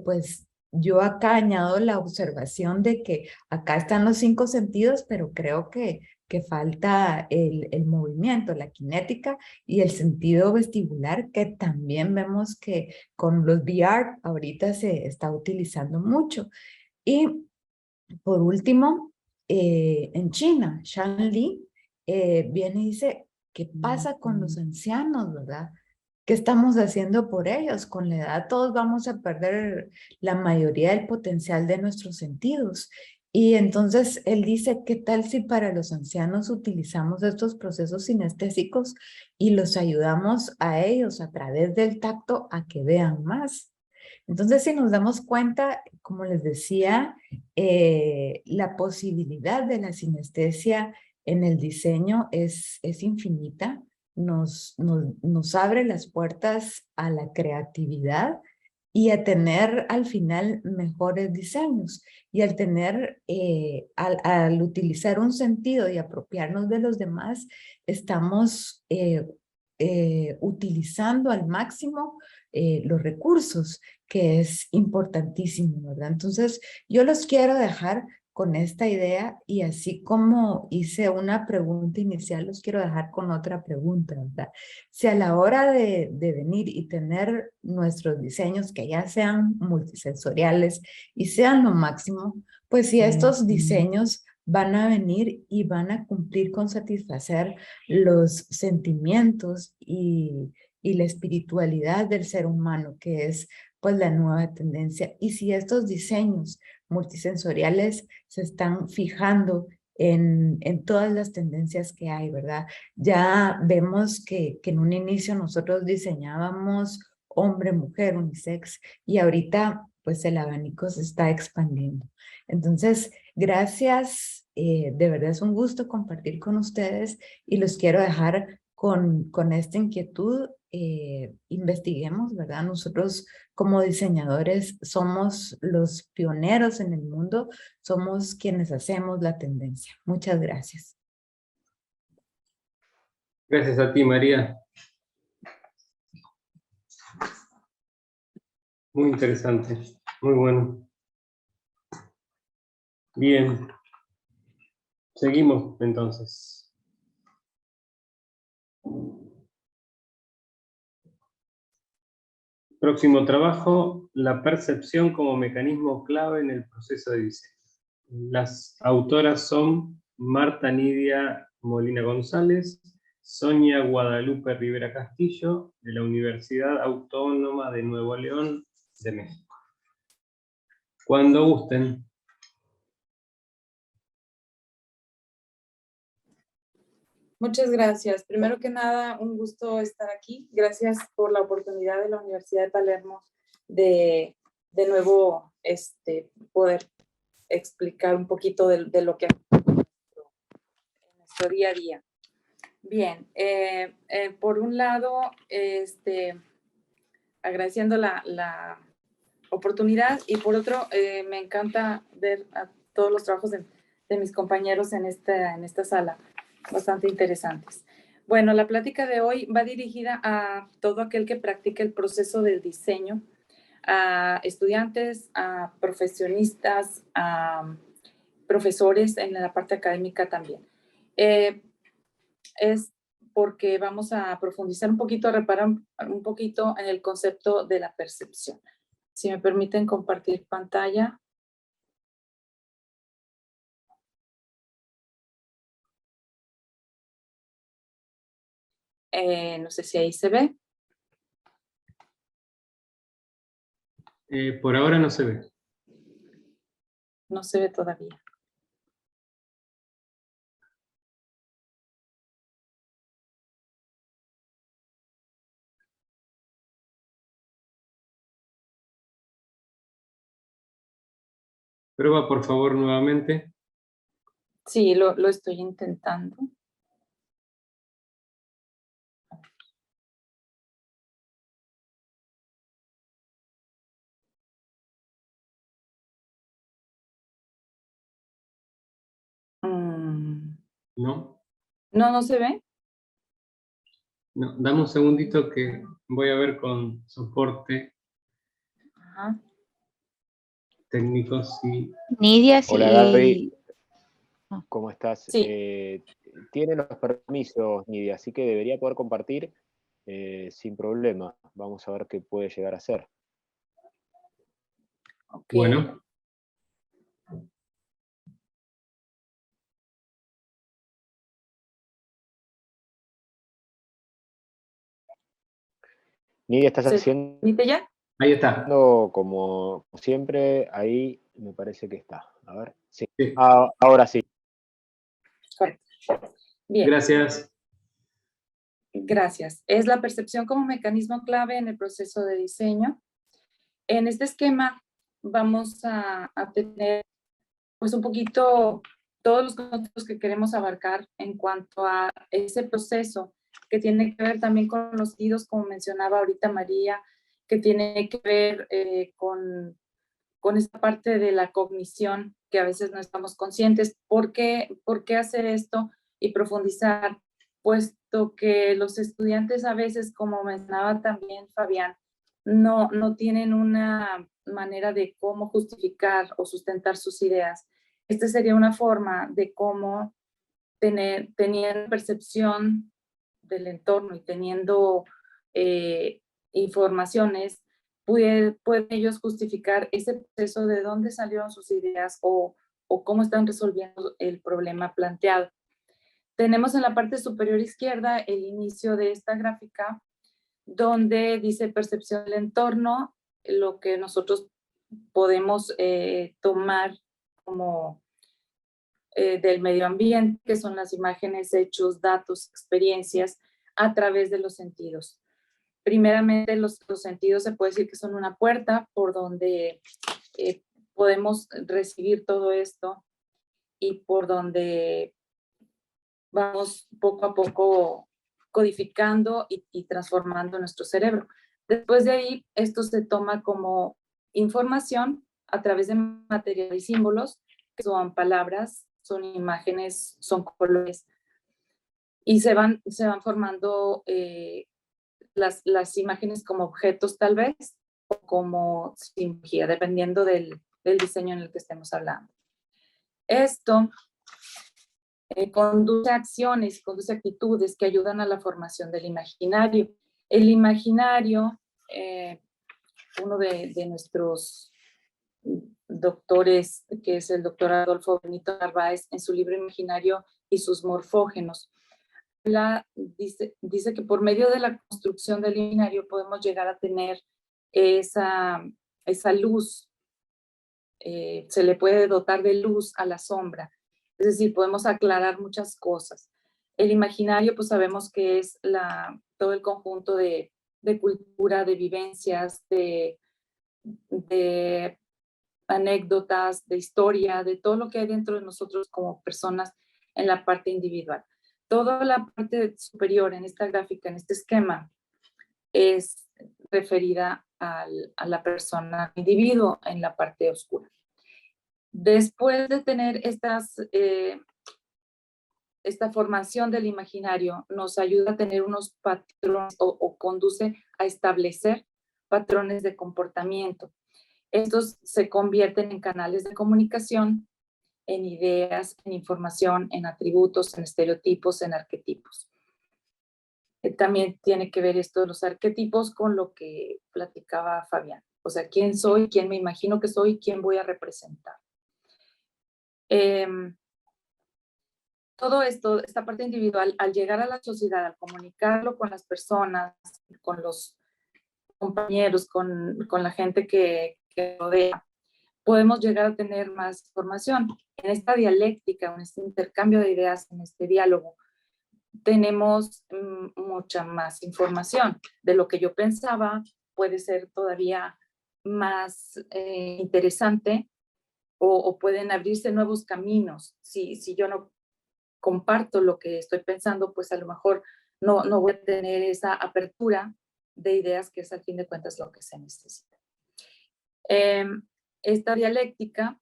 pues yo acá añado la observación de que acá están los 5 sentidos, pero creo que falta el movimiento, la cinética y el sentido vestibular, que también vemos que con los VR ahorita se está utilizando mucho. Y por último, en China, Shan Li viene y dice, ¿qué pasa con los ancianos, verdad? ¿Qué estamos haciendo por ellos? Con la edad todos vamos a perder la mayoría del potencial de nuestros sentidos. Y entonces él dice, ¿qué tal si para los ancianos utilizamos estos procesos sinestésicos y los ayudamos a ellos a través del tacto a que vean más? Entonces, si nos damos cuenta, como les decía, la posibilidad de la sinestesia en el diseño es infinita. Nos abre las puertas a la creatividad y a tener al final mejores diseños. Y al tener, al utilizar un sentido y apropiarnos de los demás, estamos utilizando al máximo los recursos, que es importantísimo, ¿verdad? Entonces, yo los quiero dejar con esta idea y así como hice una pregunta inicial, los quiero dejar con otra pregunta, ¿verdad? Si a la hora de venir y tener nuestros diseños que ya sean multisensoriales y sean lo máximo, pues si estos diseños van a venir y van a cumplir con satisfacer los sentimientos y la espiritualidad del ser humano, que es pues la nueva tendencia. Y si estos diseños multisensoriales se están fijando en todas las tendencias que hay, ¿verdad? Ya vemos que en un inicio nosotros diseñábamos hombre, mujer, unisex, y ahorita pues el abanico se está expandiendo. Entonces, gracias, de verdad es un gusto compartir con ustedes y los quiero dejar con esta inquietud. Investiguemos, ¿verdad? Nosotros como diseñadores somos los pioneros en el mundo, somos quienes hacemos la tendencia. Muchas gracias. Gracias a ti, María. Muy interesante, muy bueno. Bien, seguimos entonces. Próximo trabajo, la percepción como mecanismo clave en el proceso de diseño. Las autoras son Marta Nidia Molina González, Sonia Guadalupe Rivera Castillo, de la Universidad Autónoma de Nuevo León, de México. Cuando gusten. Muchas gracias. Primero que nada, un gusto estar aquí. Gracias por la oportunidad de la Universidad de Palermo de nuevo poder explicar un poquito de lo que en nuestro día a día. Bien, por un lado, agradeciendo la oportunidad, y por otro, me encanta ver a todos los trabajos de mis compañeros en esta sala, bastante interesantes. Bueno, la plática de hoy va dirigida a todo aquel que practique el proceso del diseño, a estudiantes, a profesionistas, a profesores en la parte académica también. Es porque vamos a profundizar un poquito, a reparar un poquito en el concepto de la percepción. Si me permiten compartir pantalla. No sé si ahí se ve. Por ahora no se ve. No se ve todavía. Prueba por favor nuevamente. Sí, lo estoy intentando. ¿No? ¿No se ve? No, dame un segundito que voy a ver con soporte Ajá. técnico si... Nidia, Hola Gaby, sí. ¿cómo estás? Sí. Tiene los permisos, Nidia, así que debería poder compartir sin problema. Vamos a ver qué puede llegar a ser. Okay. Bueno. Nidia, ¿estás ¿Se haciendo permite ya? Ahí está. como siempre? Ahí me parece que está. A ver, sí. Sí. Ahora sí. Correcto. Bien. Gracias. Gracias. Es la percepción como mecanismo clave en el proceso de diseño. En este esquema vamos a tener pues un poquito todos los conceptos que queremos abarcar en cuanto a ese proceso que tiene que ver también con los sentidos, como mencionaba ahorita María, que tiene que ver con esta parte de la cognición que a veces no estamos conscientes. ¿Por qué hacer esto y profundizar? Puesto que los estudiantes a veces, como mencionaba también Fabián, no tienen una manera de cómo justificar o sustentar sus ideas. Esta sería una forma de cómo teniendo percepción del entorno y teniendo informaciones, pueden ellos justificar ese proceso de dónde salieron sus ideas o cómo están resolviendo el problema planteado. Tenemos en la parte superior izquierda el inicio de esta gráfica, donde dice percepción del entorno, lo que nosotros podemos tomar como del medio ambiente, que son las imágenes, hechos, datos, experiencias a través de los sentidos. Primeramente, los sentidos se puede decir que son una puerta por donde podemos recibir todo esto y por donde vamos poco a poco codificando y transformando nuestro cerebro. Después de ahí, esto se toma como información a través de material y símbolos, que son palabras, son imágenes, son colores, y se van formando las imágenes como objetos tal vez, o como simbología, dependiendo del diseño en el que estemos hablando. Esto conduce a acciones, conduce a actitudes que ayudan a la formación del imaginario. El imaginario uno de nuestros doctores, que es el doctor Adolfo Benito Narváez, en su libro Imaginario y sus morfógenos. Dice que por medio de la construcción del imaginario podemos llegar a tener esa luz, se le puede dotar de luz a la sombra, es decir, podemos aclarar muchas cosas. El imaginario, pues sabemos que es todo el conjunto de cultura, de vivencias, de anécdotas, de historia, de todo lo que hay dentro de nosotros como personas en la parte individual. Toda la parte superior en esta gráfica, en este esquema, es referida a la persona, individuo en la parte oscura. Después de tener esta formación del imaginario, nos ayuda a tener unos patrones o conduce a establecer patrones de comportamiento. Estos se convierten en canales de comunicación, en ideas, en información, en atributos, en estereotipos, en arquetipos. También tiene que ver esto de los arquetipos con lo que platicaba Fabián. O sea, quién soy, quién me imagino que soy, quién voy a representar. Todo esto, esta parte individual, al llegar a la sociedad, al comunicarlo con las personas, con los compañeros, con la gente que rodea, podemos llegar a tener más información. En esta dialéctica, en este intercambio de ideas, en este diálogo, tenemos mucha más información. De lo que yo pensaba puede ser todavía más interesante o pueden abrirse nuevos caminos. Si yo no comparto lo que estoy pensando, pues a lo mejor no voy a tener esa apertura de ideas, que es al fin de cuentas lo que se necesita. Esta dialéctica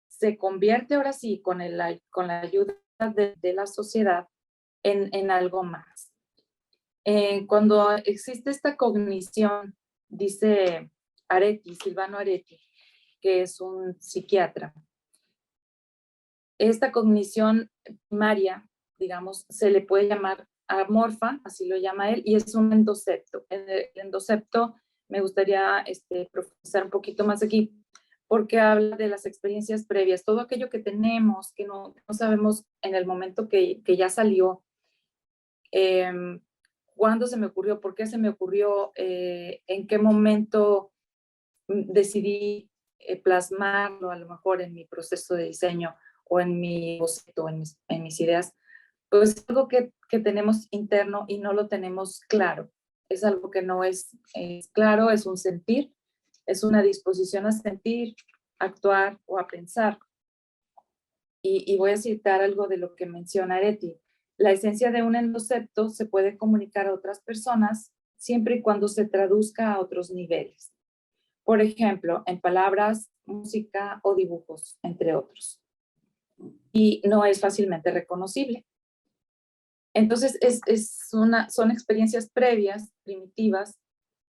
se convierte ahora sí con la ayuda de la sociedad en algo más. Cuando existe esta cognición, dice Silvano Areti, que es un psiquiatra, esta cognición primaria, digamos, se le puede llamar amorfa, así lo llama él, y es un endocepto. El endocepto me gustaría profundizar un poquito más aquí, porque habla de las experiencias previas, todo aquello que tenemos, que no sabemos en el momento que ya salió, cuándo se me ocurrió, por qué se me ocurrió, en qué momento decidí plasmarlo a lo mejor en mi proceso de diseño o en mi boceto, en mis ideas, pues es algo que tenemos interno y no lo tenemos claro. Es algo que no es claro, es un sentir, es una disposición a sentir, actuar o a pensar. Y voy a citar algo de lo que menciona Areti. La esencia de un endocepto se puede comunicar a otras personas siempre y cuando se traduzca a otros niveles. Por ejemplo, en palabras, música o dibujos, entre otros. Y no es fácilmente reconocible. Entonces, son experiencias previas, primitivas,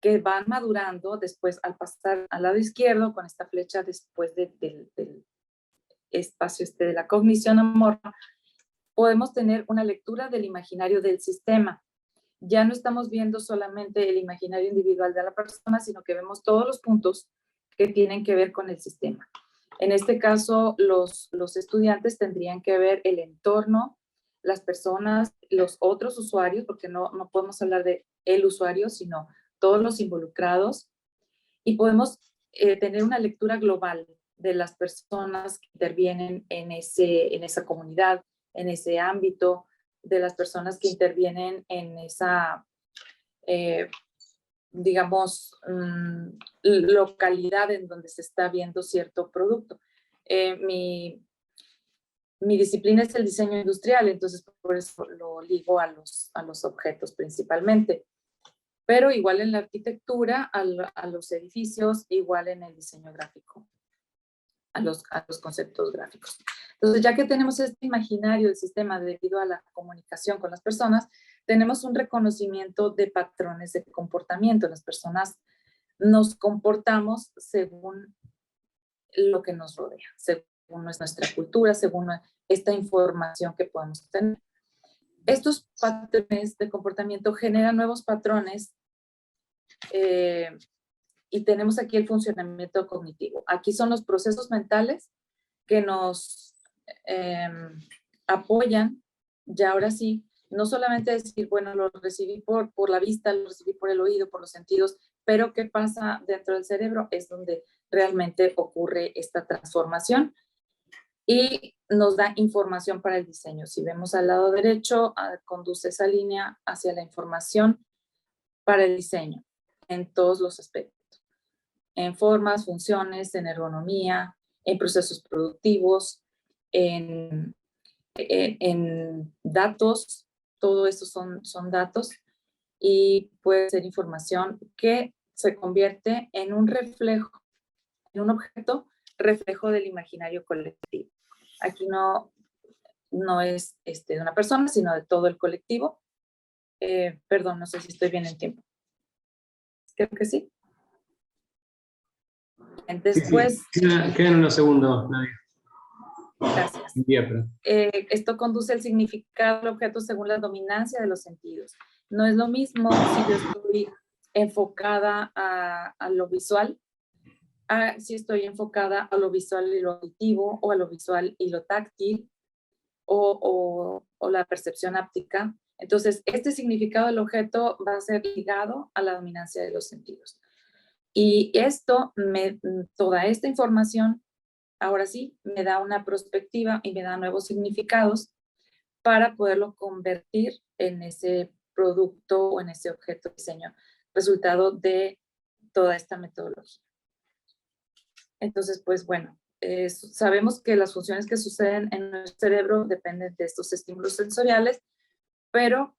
que van madurando después al pasar al lado izquierdo con esta flecha después del espacio de la cognición amorfa, podemos tener una lectura del imaginario del sistema. Ya no estamos viendo solamente el imaginario individual de la persona, sino que vemos todos los puntos que tienen que ver con el sistema. En este caso, los estudiantes tendrían que ver el entorno, las personas, los otros usuarios, porque no podemos hablar de el usuario, sino todos los involucrados, y podemos tener una lectura global de las personas que intervienen en esa comunidad, en ese ámbito, de las personas que intervienen en esa, digamos, localidad en donde se está viendo cierto producto. Mi disciplina es el diseño industrial, entonces por eso lo ligo a los objetos principalmente. Pero igual en la arquitectura, a los edificios, igual en el diseño gráfico, a los conceptos gráficos. Entonces, ya que tenemos este imaginario del sistema debido a la comunicación con las personas, tenemos un reconocimiento de patrones de comportamiento. Las personas nos comportamos según lo que nos rodea, según nuestra cultura, según esta información que podemos tener. Estos patrones de comportamiento generan nuevos patrones y tenemos aquí el funcionamiento cognitivo. Aquí son los procesos mentales que nos apoyan, ya ahora sí, no solamente decir, bueno, lo recibí por la vista, lo recibí por el oído, por los sentidos, pero ¿qué pasa dentro del cerebro? Es donde realmente ocurre esta transformación y nos da información para el diseño. Si vemos al lado derecho, conduce esa línea hacia la información para el diseño en todos los aspectos, en formas, funciones, en ergonomía, en procesos productivos, en datos, todo eso son datos y puede ser información que se convierte en un reflejo, en un objeto reflejo del imaginario colectivo. Aquí no es de una persona, sino de todo el colectivo. Perdón, no sé si estoy bien en tiempo. Creo que sí. Después... Sí. Quedan unos segundos, Nadia. Gracias. Esto conduce el significado del objeto según la dominancia de los sentidos. No es lo mismo si yo estoy enfocada a lo visual, si estoy enfocada a lo visual y lo auditivo, o a lo visual y lo táctil, o la percepción áptica. Entonces, este significado del objeto va a ser ligado a la dominancia de los sentidos. Y toda esta información, ahora sí, me da una perspectiva y me da nuevos significados para poderlo convertir en ese producto o en ese objeto de diseño, resultado de toda esta metodología. Entonces, pues bueno, sabemos que las funciones que suceden en nuestro cerebro dependen de estos estímulos sensoriales, pero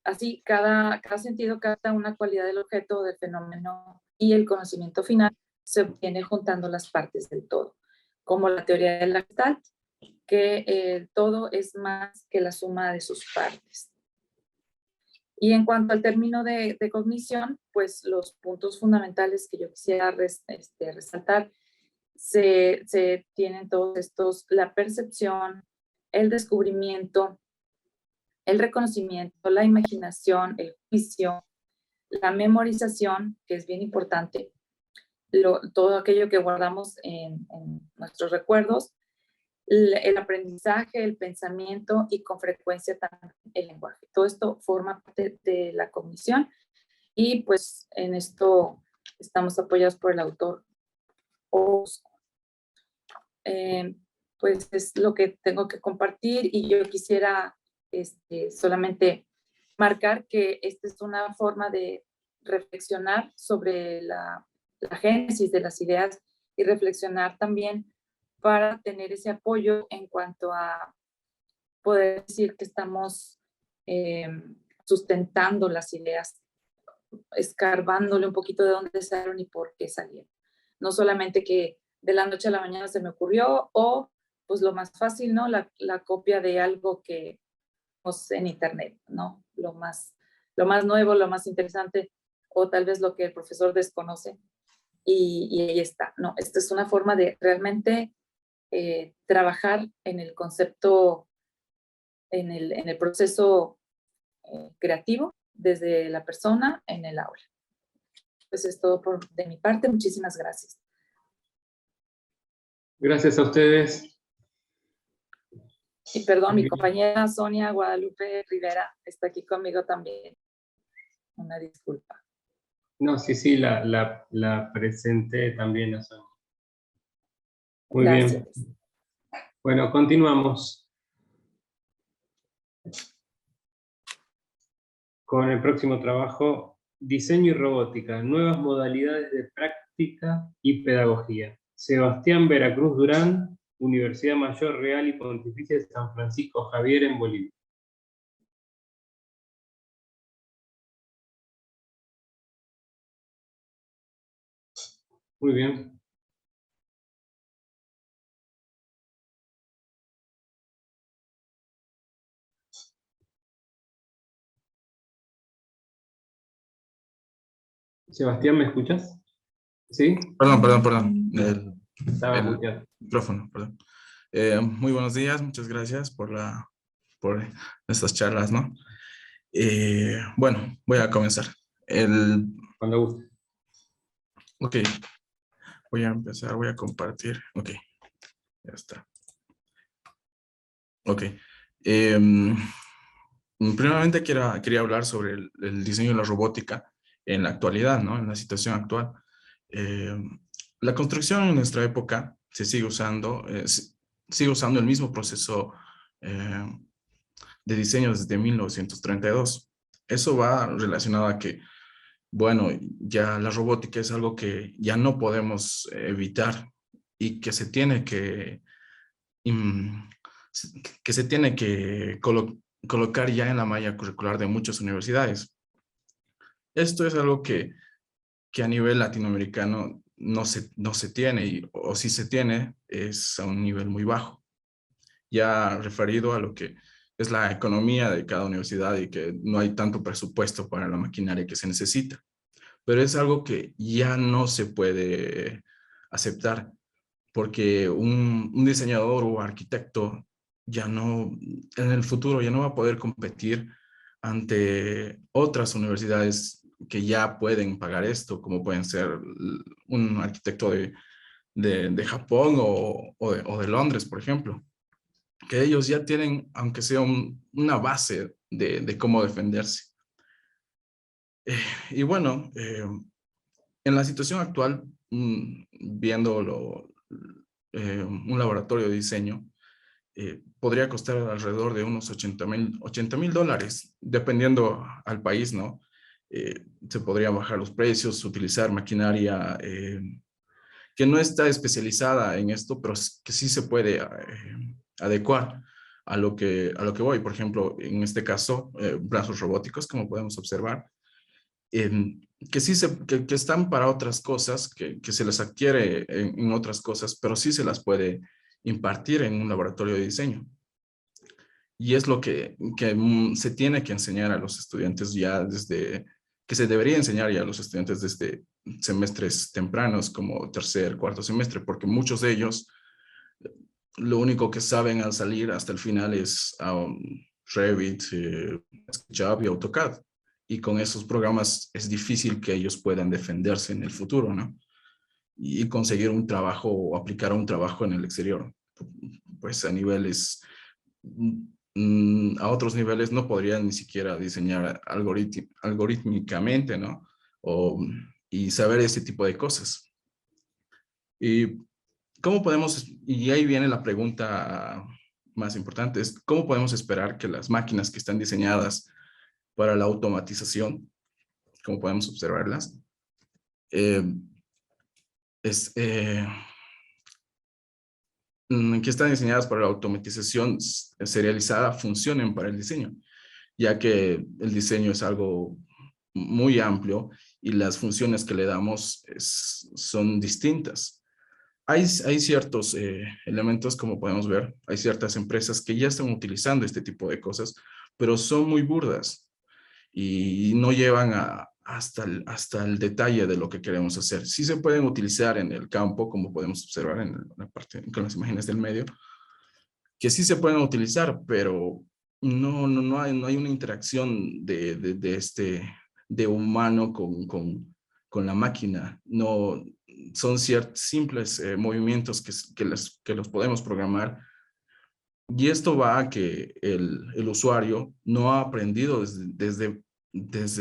así cada sentido capta una cualidad del objeto o del fenómeno y el conocimiento final se obtiene juntando las partes del todo, como la teoría de la Gestalt, que el todo es más que la suma de sus partes. Y en cuanto al término de cognición, pues los puntos fundamentales que yo quisiera resaltar, se tienen todos estos: la percepción, el descubrimiento, el reconocimiento, la imaginación, el juicio, la memorización, que es bien importante, todo aquello que guardamos en nuestros recuerdos, el aprendizaje, el pensamiento y con frecuencia también el lenguaje. Todo esto forma parte de la cognición y pues en esto estamos apoyados por el autor Orozco. Pues es lo que tengo que compartir y yo quisiera solamente marcar que esta es una forma de reflexionar sobre la génesis de las ideas y reflexionar también para tener ese apoyo en cuanto a poder decir que estamos sustentando las ideas, escarbándole un poquito de dónde salieron y por qué salieron. No solamente que de la noche a la mañana se me ocurrió, o pues lo más fácil, ¿no? La copia de algo que vemos en internet, ¿no? Lo más nuevo, lo más interesante, o tal vez lo que el profesor desconoce y ahí está. No, esta es una forma de realmente trabajar en el concepto, en el proceso creativo desde la persona en el aula. Pues es todo de mi parte. Muchísimas gracias. Gracias a ustedes. Y perdón, mi compañera Sonia Guadalupe Rivera está aquí conmigo también. Una disculpa. No, sí, la presenté también a Sonia. Muy Gracias. bien. Bueno, continuamos con el próximo trabajo: diseño y robótica, nuevas modalidades de práctica y pedagogía. Sebastián Veracruz Durán, Universidad Mayor Real y Pontificia de San Francisco Javier en Bolivia. Muy bien. Sebastián, ¿me escuchas? ¿Sí? Perdón. Estaba El muteado. micrófono, perdón. Muy buenos días, muchas gracias por estas charlas, ¿no? Bueno, voy a comenzar. Cuando guste. Ok, voy a empezar, voy a compartir. Ok, ya está. Ok. Primeramente quería hablar sobre el diseño de la robótica en la actualidad, ¿no? En la situación actual. La construcción en nuestra época se sigue usando el mismo proceso de diseño desde 1932. Eso va relacionado a que, bueno, ya la robótica es algo que ya no podemos evitar y que se tiene que se tiene que colocar ya en la malla curricular de muchas universidades. Esto es algo que a nivel latinoamericano no se tiene, o si se tiene, es a un nivel muy bajo, ya referido a lo que es la economía de cada universidad y que no hay tanto presupuesto para la maquinaria que se necesita. Pero es algo que ya no se puede aceptar, porque un diseñador o arquitecto ya no, en el futuro ya no va a poder competir ante otras universidades que ya pueden pagar esto, como pueden ser un arquitecto de Japón o de Londres, por ejemplo, que ellos ya tienen, aunque sea una base de cómo defenderse. Y bueno, en la situación actual, viendo un laboratorio de diseño, podría costar alrededor de unos $80,000, dependiendo al país, ¿no? Se podría bajar los precios, utilizar maquinaria que no está especializada en esto, pero que sí se puede adecuar a lo que voy. Por ejemplo, en este caso, brazos robóticos, como podemos observar, que sí que están para otras cosas, que se les adquiere en otras cosas, pero sí se las puede impartir en un laboratorio de diseño. Y es lo que se tiene que enseñar a los estudiantes que se debería enseñar ya a los estudiantes desde semestres tempranos, como tercer, cuarto semestre, porque muchos de ellos lo único que saben al salir hasta el final es Revit, SketchUp y AutoCAD. Y con esos programas es difícil que ellos puedan defenderse en el futuro, ¿no? Y conseguir un trabajo o aplicar un trabajo en el exterior. Pues a niveles, a otros niveles no podrían ni siquiera diseñar algorítmicamente, ¿no? Y saber ese tipo de cosas. Y ¿cómo podemos, y ahí viene la pregunta más importante, es cómo podemos esperar que las máquinas que están diseñadas para la automatización, como podemos observarlas, que están diseñadas para la automatización serializada, funcionen para el diseño, ya que el diseño es algo muy amplio y las funciones que le damos son distintas. Hay ciertos elementos, como podemos ver, hay ciertas empresas que ya están utilizando este tipo de cosas, pero son muy burdas y no llevan hasta el detalle de lo que queremos hacer. Sí se pueden utilizar en el campo, como podemos observar en la parte con las imágenes del medio, que sí se pueden utilizar, pero no hay una interacción de humano con la máquina. No son simples movimientos que los podemos programar. Y esto va a que el usuario no ha aprendido desde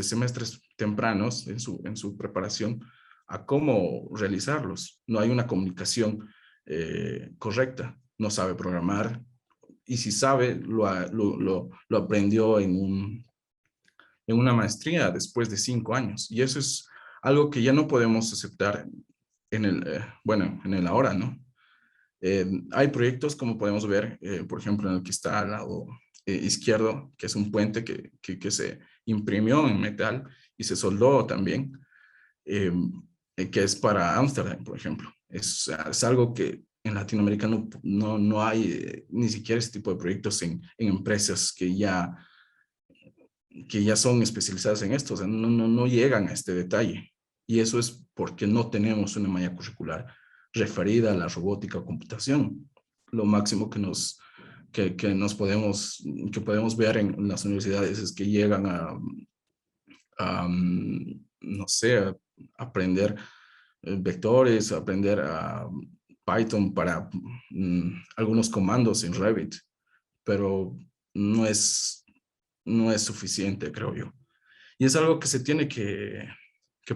semestres tempranos en su preparación a cómo realizarlos. No hay una comunicación correcta. No sabe programar. Y si sabe, lo aprendió en una maestría después de 5 años. Y eso es algo que ya no podemos aceptar en el ahora, ¿no? Hay proyectos, como podemos ver, por ejemplo, en el que está al lado izquierdo, que es un puente que se imprimió en metal y se soldó también, que es para Ámsterdam, por ejemplo. Es algo que en Latinoamérica no hay ni siquiera ese tipo de proyectos en empresas que ya son especializadas en esto, o sea, no llegan a este detalle. Y eso es porque no tenemos una malla curricular referida a la robótica o computación. Lo máximo que podemos ver en las universidades es que llegan no sé, aprender vectores, aprender Python para algunos comandos en Revit, pero no es suficiente, creo yo. Y es algo que se tiene que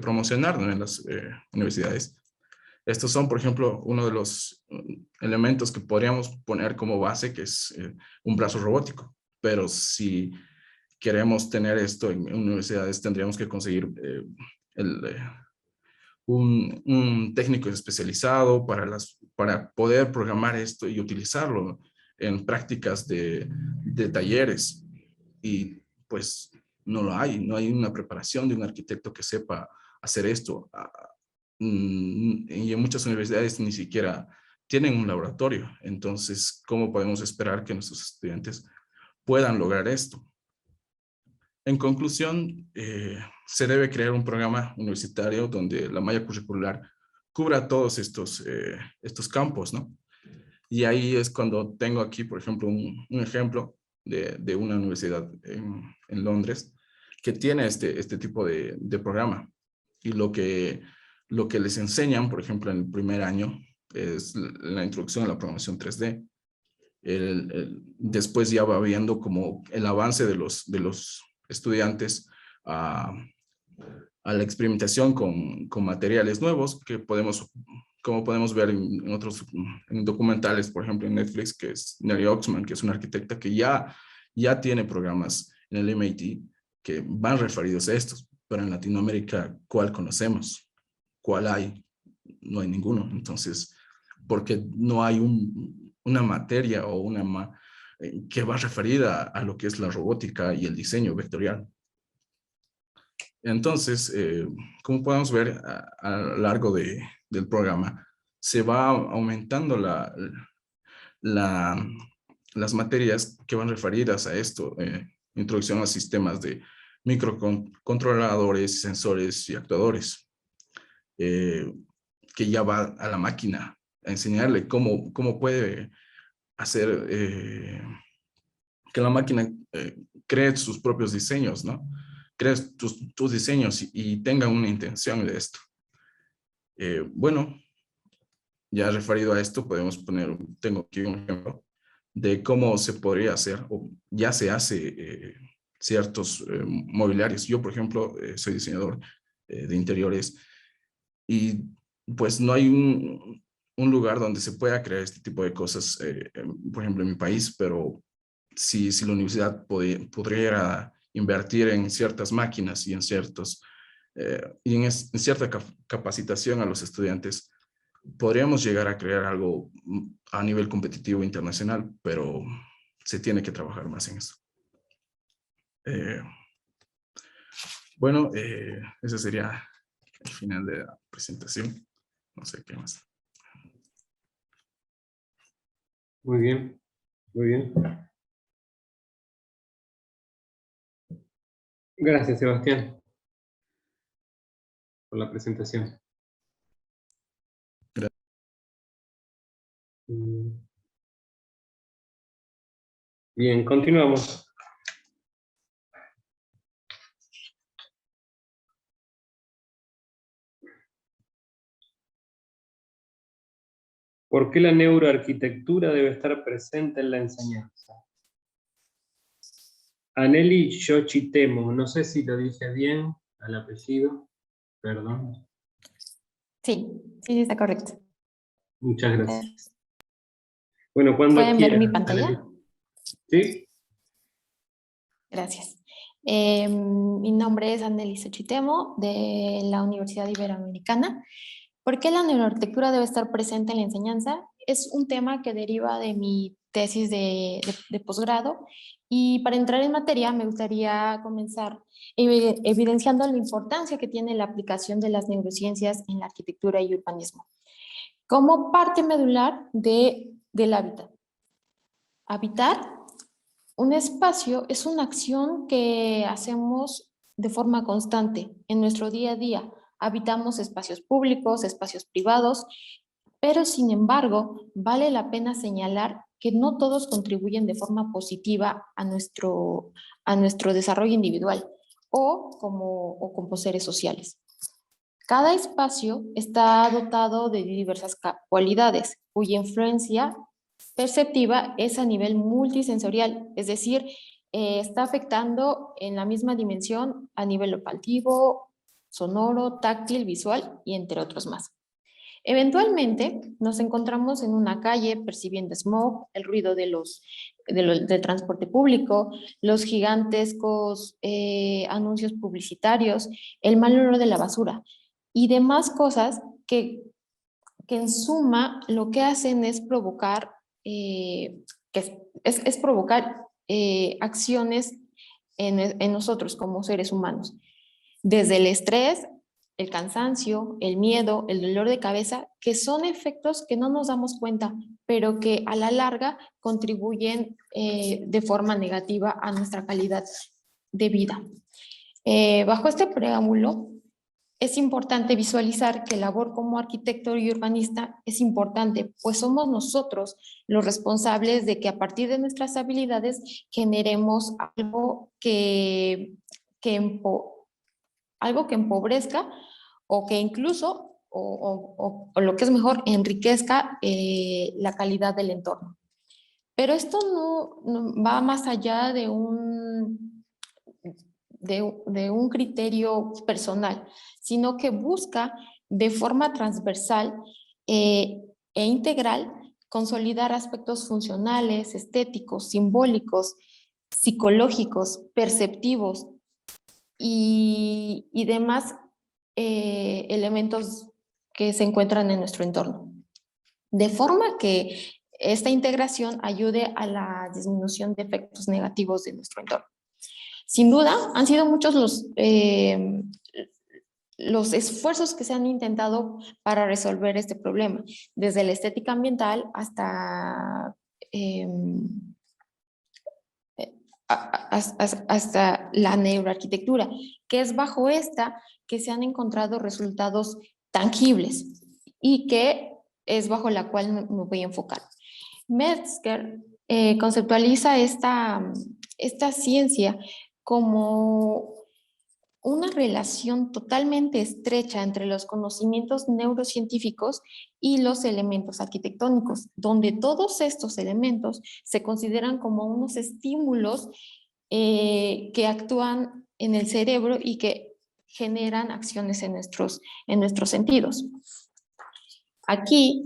promocionar, ¿no?, en las universidades. Estos son, por ejemplo, uno de los elementos que podríamos poner como base, que es un brazo robótico. Pero si queremos tener esto en universidades, tendríamos que conseguir un técnico especializado para poder programar esto y utilizarlo en prácticas de talleres. Y pues no hay una preparación de un arquitecto que sepa hacer esto. Y en muchas universidades ni siquiera tienen un laboratorio. Entonces, ¿cómo podemos esperar que nuestros estudiantes puedan lograr esto? En conclusión, se debe crear un programa universitario donde la malla curricular cubra todos estos campos, ¿no? Y ahí es cuando tengo aquí, por ejemplo, un ejemplo de una universidad en Londres que tiene este tipo de programa. Y lo que les enseñan, por ejemplo, en el primer año es la introducción a la programación 3D. Después ya va viendo como el avance de los estudiantes a la experimentación con materiales nuevos como podemos ver en otros documentales, por ejemplo en Netflix, que es Nelly Oxman, que es una arquitecta que ya tiene programas en el MIT que van referidos a estos, pero en Latinoamérica, ¿cuál conocemos? ¿Cuál hay? No hay ninguno. Entonces, porque no hay una materia o que va referida a lo que es la robótica y el diseño vectorial. Entonces, como podemos ver a lo largo del programa, se va aumentando las materias que van referidas a esto, introducción a sistemas de microcontroladores, sensores y actuadores, que ya va a la máquina a enseñarle cómo puede hacer que la máquina cree sus propios diseños, ¿no? Crees tus diseños y tenga una intención de esto. Bueno, ya referido a esto, tengo aquí un ejemplo de cómo se podría hacer, o ya se hace ciertos mobiliarios. Yo, por ejemplo, soy diseñador de interiores y pues no hay un lugar donde se pueda crear este tipo de cosas, por ejemplo, en mi país, pero si la universidad pudiera invertir en ciertas máquinas y en cierta capacitación a los estudiantes, podríamos llegar a crear algo a nivel competitivo internacional, pero se tiene que trabajar más en eso. Bueno, ese sería el final de la presentación. No sé qué más. Muy bien, muy bien. Gracias, Sebastián, por la presentación. Gracias. Bien, continuamos. ¿Por qué la neuroarquitectura debe estar presente en la enseñanza? Aneli Yochitemo, no sé si lo dije bien al apellido, perdón. Sí, está correcto. Muchas gracias. Bueno, cuando ¿Pueden ver quieras, mi pantalla? Aneli. Sí. Gracias. Mi nombre es Aneli Yochitemo, de la Universidad Iberoamericana. ¿Por qué la neuroarquitectura debe estar presente en la enseñanza? Es un tema que deriva de mi tesis de posgrado, y para entrar en materia me gustaría comenzar evidenciando la importancia que tiene la aplicación de las neurociencias en la arquitectura y urbanismo como parte medular del hábitat. Habitar un espacio es una acción que hacemos de forma constante en nuestro día a día. Habitamos espacios públicos, espacios privados, pero sin embargo, vale la pena señalar que no todos contribuyen de forma positiva a nuestro desarrollo individual o como seres sociales. Cada espacio está dotado de diversas cualidades, cuya influencia perceptiva es a nivel multisensorial, es decir, está afectando en la misma dimensión a nivel olfativo, sonoro, táctil, visual y entre otros más. Eventualmente nos encontramos en una calle percibiendo smog, el ruido del transporte público, los gigantescos anuncios publicitarios, el mal olor de la basura y demás cosas que en suma lo que hacen es provocar, provocar acciones en nosotros como seres humanos. Desde el estrés, el cansancio, el miedo, el dolor de cabeza, que son efectos que no nos damos cuenta, pero que a la larga contribuyen de forma negativa a nuestra calidad de vida. Bajo este preámbulo, es importante visualizar que la labor como arquitecto y urbanista es importante, pues somos nosotros los responsables de que a partir de nuestras habilidades generemos algo que empobrezca o que incluso, o lo que es mejor, enriquezca la calidad del entorno. Pero esto no va más allá de un criterio personal, sino que busca de forma transversal e integral consolidar aspectos funcionales, estéticos, simbólicos, psicológicos, perceptivos y demás elementos que se encuentran en nuestro entorno. De forma que esta integración ayude a la disminución de efectos negativos de nuestro entorno. Sin duda, han sido muchos los esfuerzos que se han intentado para resolver este problema, desde la estética ambiental hasta la neuroarquitectura, que es bajo esta que se han encontrado resultados tangibles y que es bajo la cual me voy a enfocar. Metzger conceptualiza esta ciencia como una relación totalmente estrecha entre los conocimientos neurocientíficos y los elementos arquitectónicos, donde todos estos elementos se consideran como unos estímulos que actúan en el cerebro y que generan acciones en nuestros sentidos. Aquí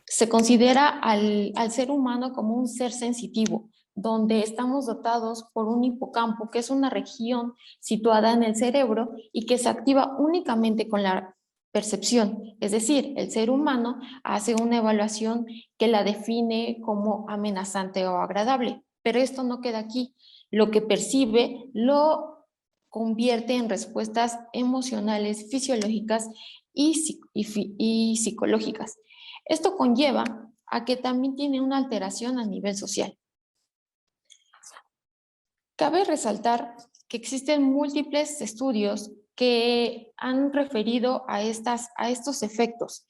se considera al ser humano como un ser sensitivo, donde estamos dotados por un hipocampo, que es una región situada en el cerebro y que se activa únicamente con la percepción. Es decir, el ser humano hace una evaluación que la define como amenazante o agradable, pero esto no queda aquí. Lo que percibe lo convierte en respuestas emocionales, fisiológicas y psicológicas. Esto conlleva a que también tiene una alteración a nivel social. Cabe resaltar que existen múltiples estudios que han referido a estos efectos.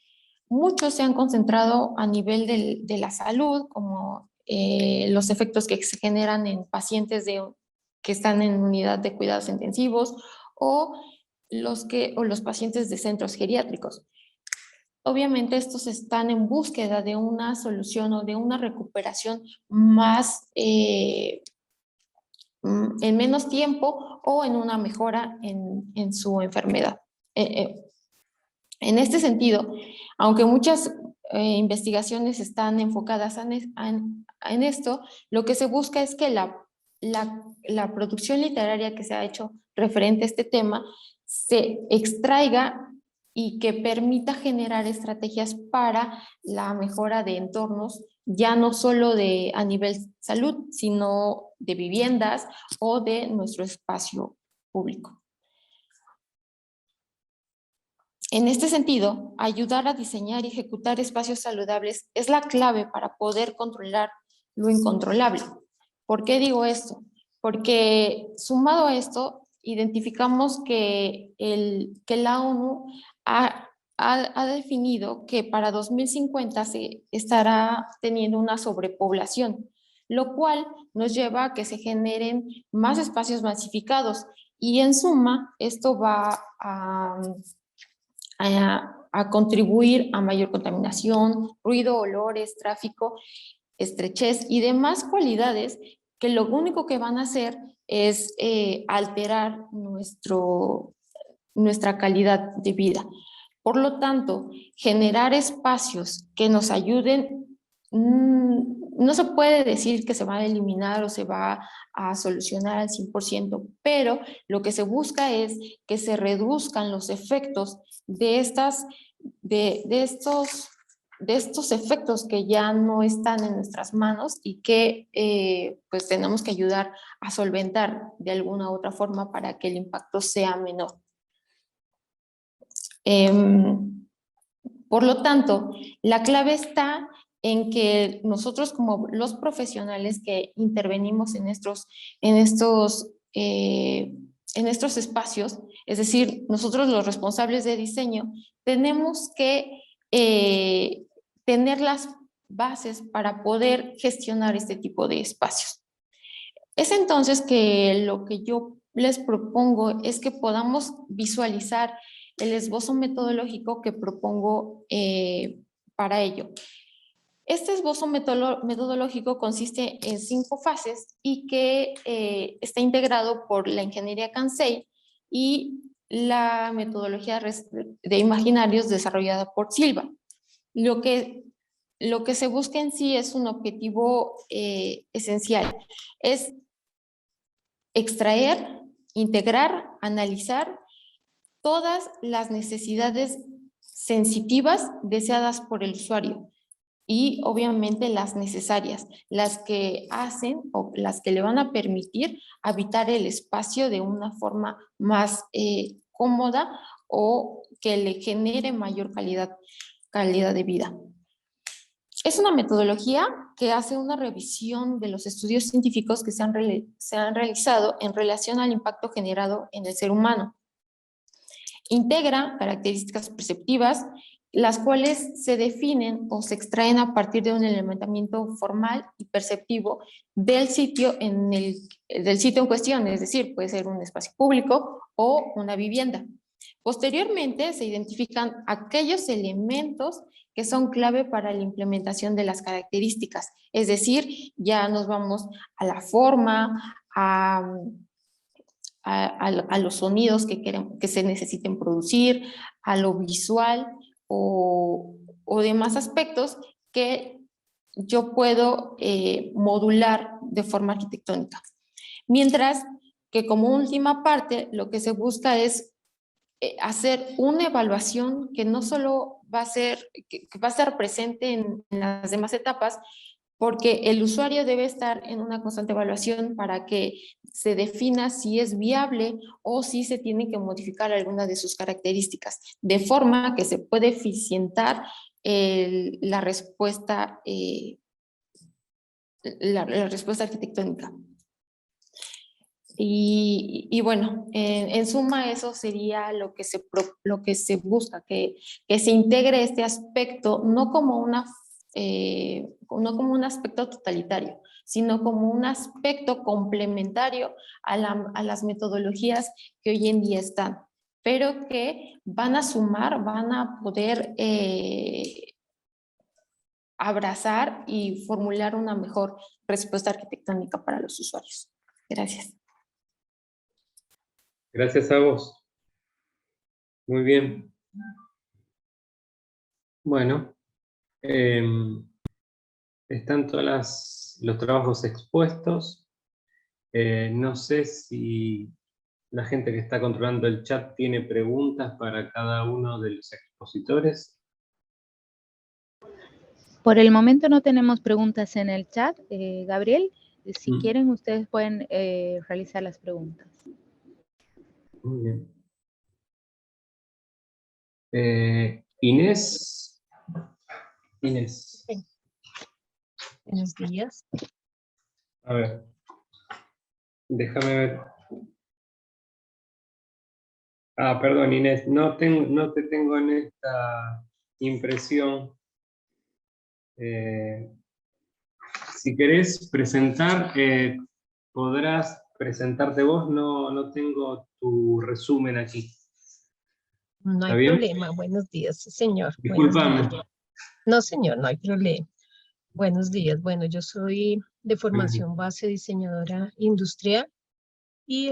Muchos se han concentrado a nivel de la salud, como los efectos que se generan en pacientes que están en unidad de cuidados intensivos o los pacientes de centros geriátricos. Obviamente estos están en búsqueda de una solución o de una recuperación más en menos tiempo o en una mejora en su enfermedad. En este sentido, aunque muchas investigaciones están enfocadas en esto, lo que se busca es que la producción literaria que se ha hecho referente a este tema se extraiga y que permita generar estrategias para la mejora de entornos, ya no solo a nivel salud, sino de viviendas o de nuestro espacio público. En este sentido, ayudar a diseñar y ejecutar espacios saludables es la clave para poder controlar lo incontrolable. ¿Por qué digo esto? Porque sumado a esto, identificamos que la ONU ha definido que para 2050 se estará teniendo una sobrepoblación, lo cual nos lleva a que se generen más espacios masificados y en suma esto va a contribuir a mayor contaminación, ruido, olores, tráfico, estrechez y demás cualidades que lo único que van a hacer es alterar nuestra calidad de vida. Por lo tanto, generar espacios que nos ayuden, no se puede decir que se va a eliminar o se va a solucionar al 100%, pero lo que se busca es que se reduzcan los efectos de estos efectos que ya no están en nuestras manos y que pues tenemos que ayudar a solventar de alguna u otra forma para que el impacto sea menor. Por lo tanto, la clave está en que nosotros como los profesionales que intervenimos en estos espacios, es decir, nosotros los responsables de diseño, tenemos que tener las bases para poder gestionar este tipo de espacios. Es entonces que lo que yo les propongo es que podamos visualizar el esbozo metodológico que propongo para ello. Este esbozo metodológico consiste en 5 fases y que está integrado por la ingeniería Kansei y la metodología de imaginarios desarrollada por Silva. Lo que se busca en sí es un objetivo esencial, es extraer, integrar, analizar todas las necesidades sensitivas deseadas por el usuario y obviamente las necesarias, las que hacen o las que le van a permitir habitar el espacio de una forma más cómoda o que le genere mayor calidad de vida. Es una metodología que hace una revisión de los estudios científicos que se han realizado en relación al impacto generado en el ser humano. Integra características perceptivas, las cuales se definen o se extraen a partir de un elementamiento formal y perceptivo del sitio en cuestión, es decir, puede ser un espacio público o una vivienda. Posteriormente se identifican aquellos elementos que son clave para la implementación de las características, es decir, ya nos vamos a la forma, a los sonidos que se necesiten producir, a lo visual o demás aspectos que yo puedo modular de forma arquitectónica. Mientras que como última parte lo que se busca es hacer una evaluación que no solo va a ser presente en las demás etapas, porque el usuario debe estar en una constante evaluación para que se defina si es viable o si se tiene que modificar alguna de sus características, de forma que se puede eficientar la respuesta arquitectónica. Y bueno, en suma eso sería lo que se busca, que se integre este aspecto no como un aspecto totalitario, sino como un aspecto complementario a las metodologías que hoy en día están, pero que van a sumar, van a poder abrazar y formular una mejor respuesta arquitectónica para los usuarios. Gracias. Gracias a vos. Muy bien. Bueno, están todos los trabajos expuestos. No sé si la gente que está controlando el chat tiene preguntas para cada uno de los expositores. Por el momento no tenemos preguntas en el chat. Gabriel, si quieren, ustedes pueden realizar las preguntas. Muy bien. Inés. Sí. Buenos días. A ver. Déjame ver. Perdón, Inés. No te tengo en esta impresión. Si querés presentar, podrás presentarte vos. No tengo tu resumen aquí. No ¿Está hay bien? problema. Buenos días, sí, señor. Buenos Discúlpame. días. No, señor, no hay problema. Buenos días. Bueno, yo soy de formación base diseñadora industrial y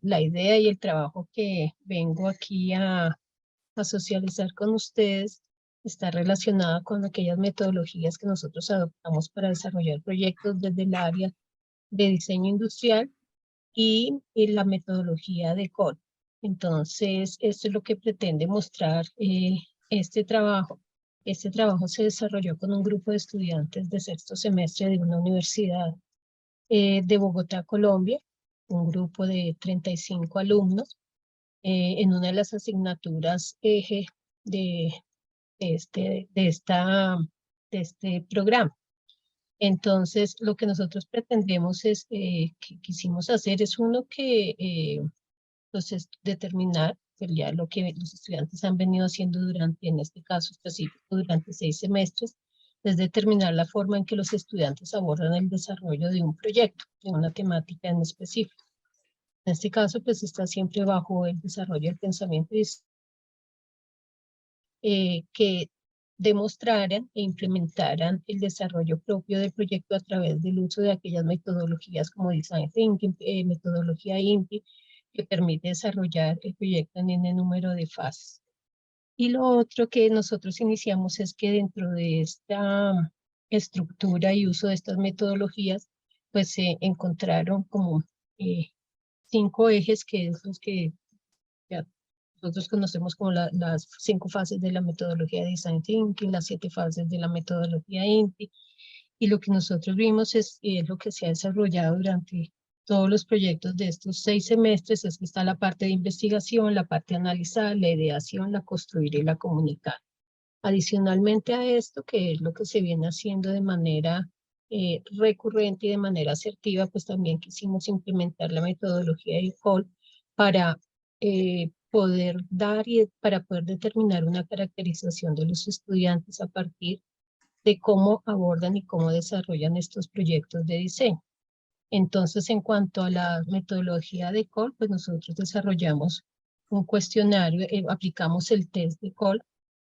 la idea y el trabajo que vengo aquí a socializar con ustedes está relacionada con aquellas metodologías que nosotros adoptamos para desarrollar proyectos desde el área de diseño industrial y la metodología de COL. Entonces, esto es lo que pretende mostrar este trabajo. Este trabajo se desarrolló con un grupo de estudiantes de sexto semestre de una universidad de Bogotá, Colombia, un grupo de 35 alumnos, en una de las asignaturas eje de este programa. Entonces, lo que nosotros pretendemos es, que quisimos hacer es uno que entonces determinar sería lo que los estudiantes han venido haciendo durante, en este caso específico, durante 6 semestres, es determinar la forma en que los estudiantes abordan el desarrollo de un proyecto, de una temática en específico. En este caso, pues está siempre bajo el desarrollo del pensamiento que demostraran e implementaran el desarrollo propio del proyecto a través del uso de aquellas metodologías como Design Thinking, metodología INPI, que permite desarrollar el proyecto en N número de fases. Y lo otro que nosotros iniciamos es que dentro de esta estructura y uso de estas metodologías, pues se encontraron como 5 ejes que es los que ya nosotros conocemos como las 5 fases de la metodología de Design Thinking, las 7 fases de la metodología INPI, y lo que nosotros vimos es lo que se ha desarrollado durante todos los proyectos de estos 6 semestres, es que está la parte de investigación, la parte de analizar, la ideación, la construir y la comunicar. Adicionalmente a esto, que es lo que se viene haciendo de manera recurrente y de manera asertiva, pues también quisimos implementar la metodología de COL para poder dar y para poder determinar una caracterización de los estudiantes a partir de cómo abordan y cómo desarrollan estos proyectos de diseño. Entonces, en cuanto a la metodología de COL, pues nosotros desarrollamos un cuestionario, aplicamos el test de COL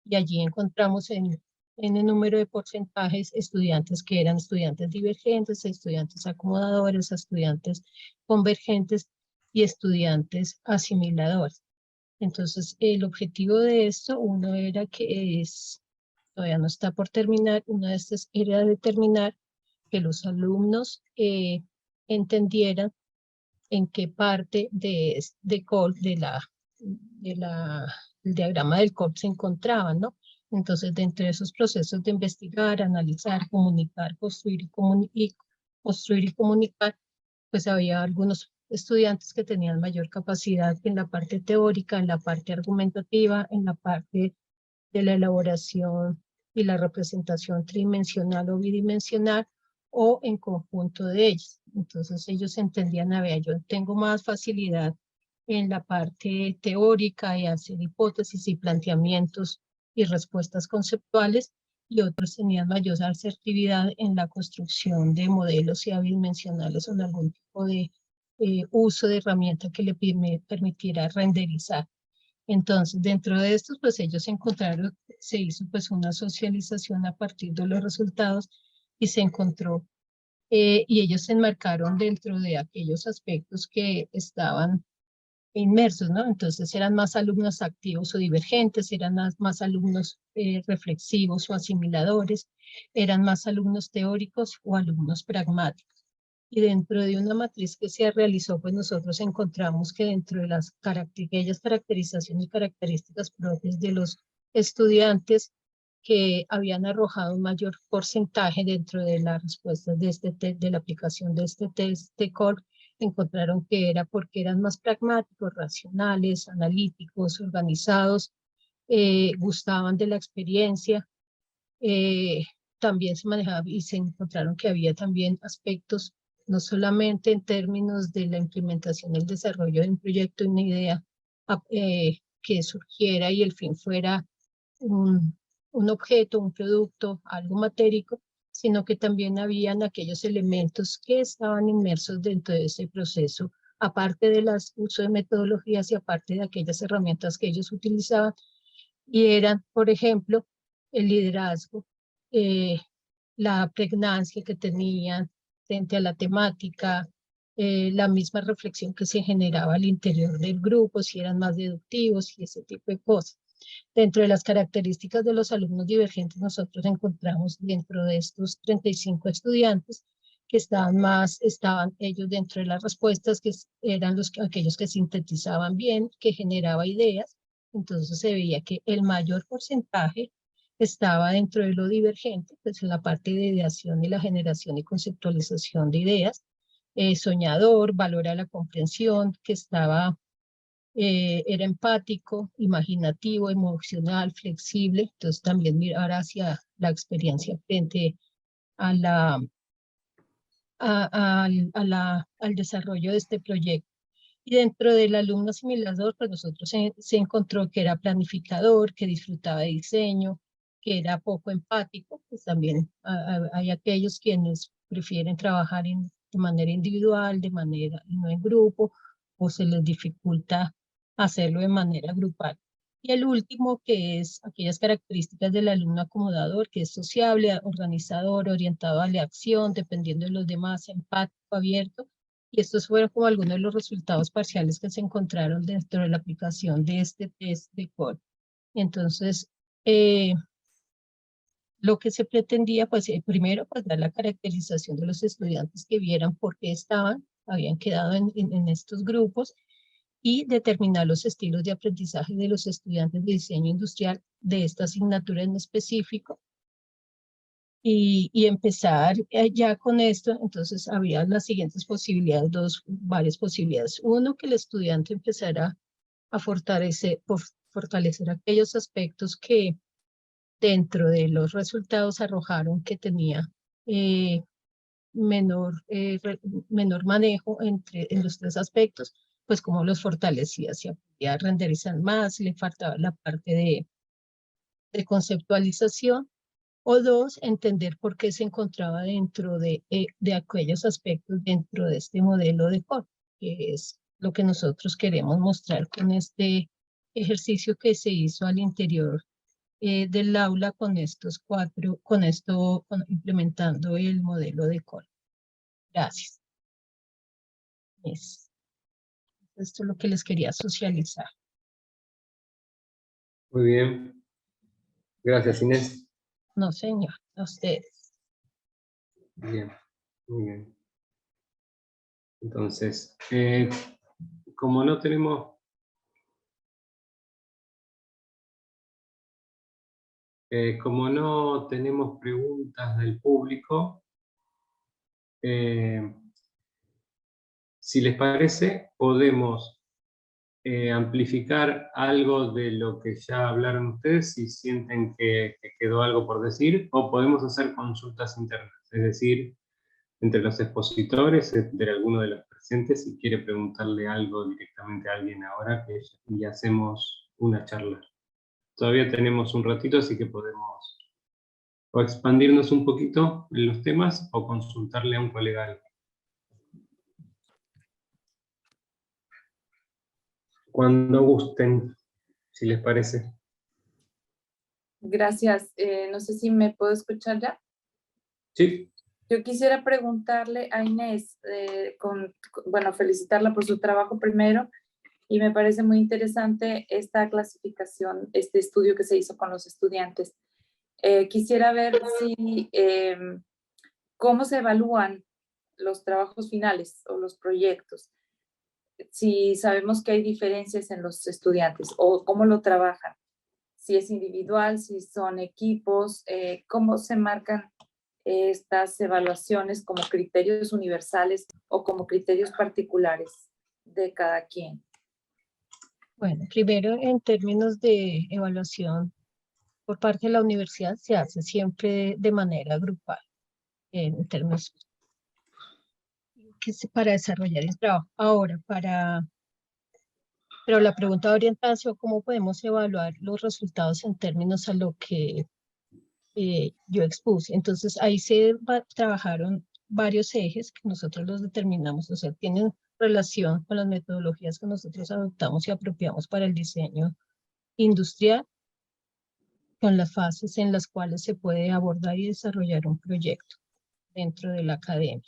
y allí encontramos en el número de porcentajes estudiantes que eran estudiantes divergentes, estudiantes acomodadores, estudiantes convergentes y estudiantes asimiladores. Entonces, el objetivo de esto, uno era que todavía no está por terminar, una de estas era determinar que los alumnos entendieran en qué parte de COL, del diagrama del COL se encontraban, ¿no? Entonces, dentro de esos procesos de investigar, analizar, comunicar, construir y comunicar, pues había algunos estudiantes que tenían mayor capacidad en la parte teórica, en la parte argumentativa, en la parte de la elaboración y la representación tridimensional o bidimensional, o en conjunto de ellos. Entonces ellos entendían, a ver, yo tengo más facilidad en la parte teórica y hacer hipótesis y planteamientos y respuestas conceptuales, y otros tenían mayor asertividad en la construcción de modelos ya bidimensionales o en algún tipo de uso de herramienta que le permitiera renderizar. Entonces, dentro de estos, pues ellos encontraron, se hizo pues una socialización a partir de los resultados y se encontró, y ellos se enmarcaron dentro de aquellos aspectos que estaban inmersos, ¿no? Entonces eran más alumnos activos o divergentes, eran más alumnos reflexivos o asimiladores, eran más alumnos teóricos o alumnos pragmáticos. Y dentro de una matriz que se realizó, pues nosotros encontramos que dentro de las caracterizaciones y características propias de los estudiantes que habían arrojado un mayor porcentaje dentro de las respuestas de la aplicación de este test de COL, encontraron que era porque eran más pragmáticos, racionales, analíticos, organizados, gustaban de la experiencia, también se manejaba y se encontraron que había también aspectos no solamente en términos de la implementación y el desarrollo de un proyecto y una idea que surgiera y el fin fuera un objeto, un producto, algo matérico, sino que también habían aquellos elementos que estaban inmersos dentro de ese proceso aparte de las uso de metodologías y aparte de aquellas herramientas que ellos utilizaban, y eran, por ejemplo, el liderazgo, la pregnancia que tenían frente a la temática, la misma reflexión que se generaba al interior del grupo, si eran más deductivos y ese tipo de cosas. Dentro de las características de los alumnos divergentes, nosotros encontramos dentro de estos 35 estudiantes que estaban ellos dentro de las respuestas, que eran aquellos que sintetizaban bien, que generaba ideas. Entonces se veía que el mayor porcentaje estaba dentro de lo divergente, pues en la parte de ideación y la generación y conceptualización de ideas, soñador, valora la comprensión, que era empático, imaginativo, emocional, flexible, entonces también mirar hacia la experiencia frente a al desarrollo de este proyecto. Y dentro del alumno asimilador, pues nosotros se encontró que era planificador, que disfrutaba de diseño, que era poco empático, pues también hay aquellos quienes prefieren trabajar de manera individual, de manera no en grupo, o se les dificulta hacerlo de manera grupal. Y el último, que es aquellas características del alumno acomodador, que es sociable, organizador, orientado a la acción, dependiendo de los demás, empático, abierto. Y estos fueron como algunos de los resultados parciales que se encontraron dentro de la aplicación de este test de COL. Entonces, lo que se pretendía, pues primero, pues dar la caracterización de los estudiantes que vieran por qué habían quedado en estos grupos, y determinar los estilos de aprendizaje de los estudiantes de diseño industrial de esta asignatura en específico. Y empezar ya con esto. Entonces había las siguientes posibilidades, varias posibilidades. Uno, que el estudiante empezara a fortalecer aquellos aspectos que dentro de los resultados arrojaron que tenía menor manejo en los tres aspectos, pues cómo los fortalecía, si podía renderizar más, le faltaba la parte de conceptualización. O dos, entender por qué se encontraba dentro de aquellos aspectos dentro de este modelo de COL, que es lo que nosotros queremos mostrar con este ejercicio que se hizo al interior del aula con implementando el modelo de COL. Gracias. Esto es lo que les quería socializar. Muy bien. Gracias, Inés. No, señor, a ustedes. Bien, muy bien. Entonces, como no tenemos... como no tenemos preguntas del público, si les parece, podemos amplificar algo de lo que ya hablaron ustedes, si sienten que quedó algo por decir, o podemos hacer consultas internas, es decir, entre los expositores, entre alguno de los presentes, si quiere preguntarle algo directamente a alguien ahora, y hacemos una charla. Todavía tenemos un ratito, así que podemos o expandirnos un poquito en los temas o consultarle a un colega algo. Cuando gusten, si les parece. Gracias. No sé si me puedo escuchar ya. Sí. Yo quisiera preguntarle a Inés, bueno, felicitarla por su trabajo primero, y me parece muy interesante esta clasificación, este estudio que se hizo con los estudiantes. Quisiera ver cómo se evalúan los trabajos finales o los proyectos. Si sabemos que hay diferencias en los estudiantes o cómo lo trabajan. Si es individual, si son equipos, cómo se marcan estas evaluaciones como criterios universales o como criterios particulares de cada quien. Bueno, primero en términos de evaluación por parte de la universidad se hace siempre de manera grupal, en términos para desarrollar el trabajo. Ahora, pero la pregunta de orientación, ¿cómo podemos evaluar los resultados en términos a lo que yo expuse? Entonces, ahí se trabajaron varios ejes que nosotros los determinamos, o sea, tienen relación con las metodologías que nosotros adoptamos y apropiamos para el diseño industrial, con las fases en las cuales se puede abordar y desarrollar un proyecto dentro de la academia.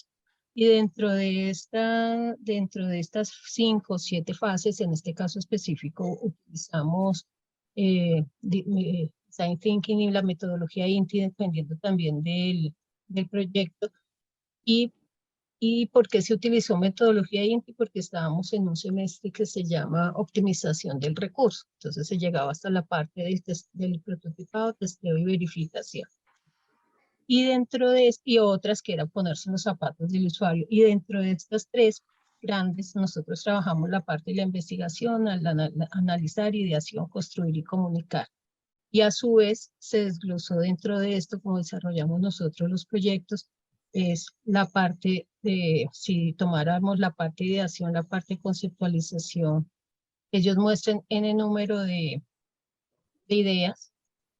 Y dentro de estas 5 o 7 fases, en este caso específico, utilizamos Design Thinking y la metodología INTI, dependiendo también del proyecto. ¿Y por qué se utilizó metodología INTI? Porque estábamos en un semestre que se llama optimización del recurso. Entonces se llegaba hasta la parte del prototipado, testeo y verificación. Y dentro de y otras que era ponerse en los zapatos del usuario. Y dentro de estas 3 grandes, nosotros trabajamos la parte de la investigación, analizar, ideación, construir y comunicar. Y a su vez se desglosó dentro de esto, como desarrollamos nosotros los proyectos, es la parte de, si tomáramos la parte de ideación, la parte de conceptualización, ellos muestran n número de ideas,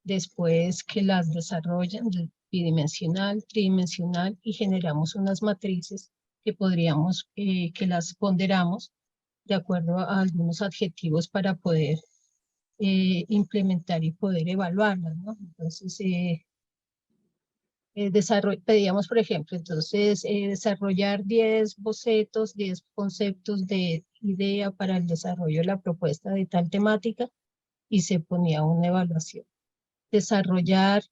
después que las desarrollan, bidimensional, tridimensional, y generamos unas matrices que podríamos, que las ponderamos de acuerdo a algunos adjetivos para poder implementar y poder evaluarlas, ¿no? Entonces, pedíamos, por ejemplo, entonces, desarrollar 10 bocetos, 10 conceptos de idea para el desarrollo de la propuesta de tal temática, y se ponía una evaluación. Desarrollar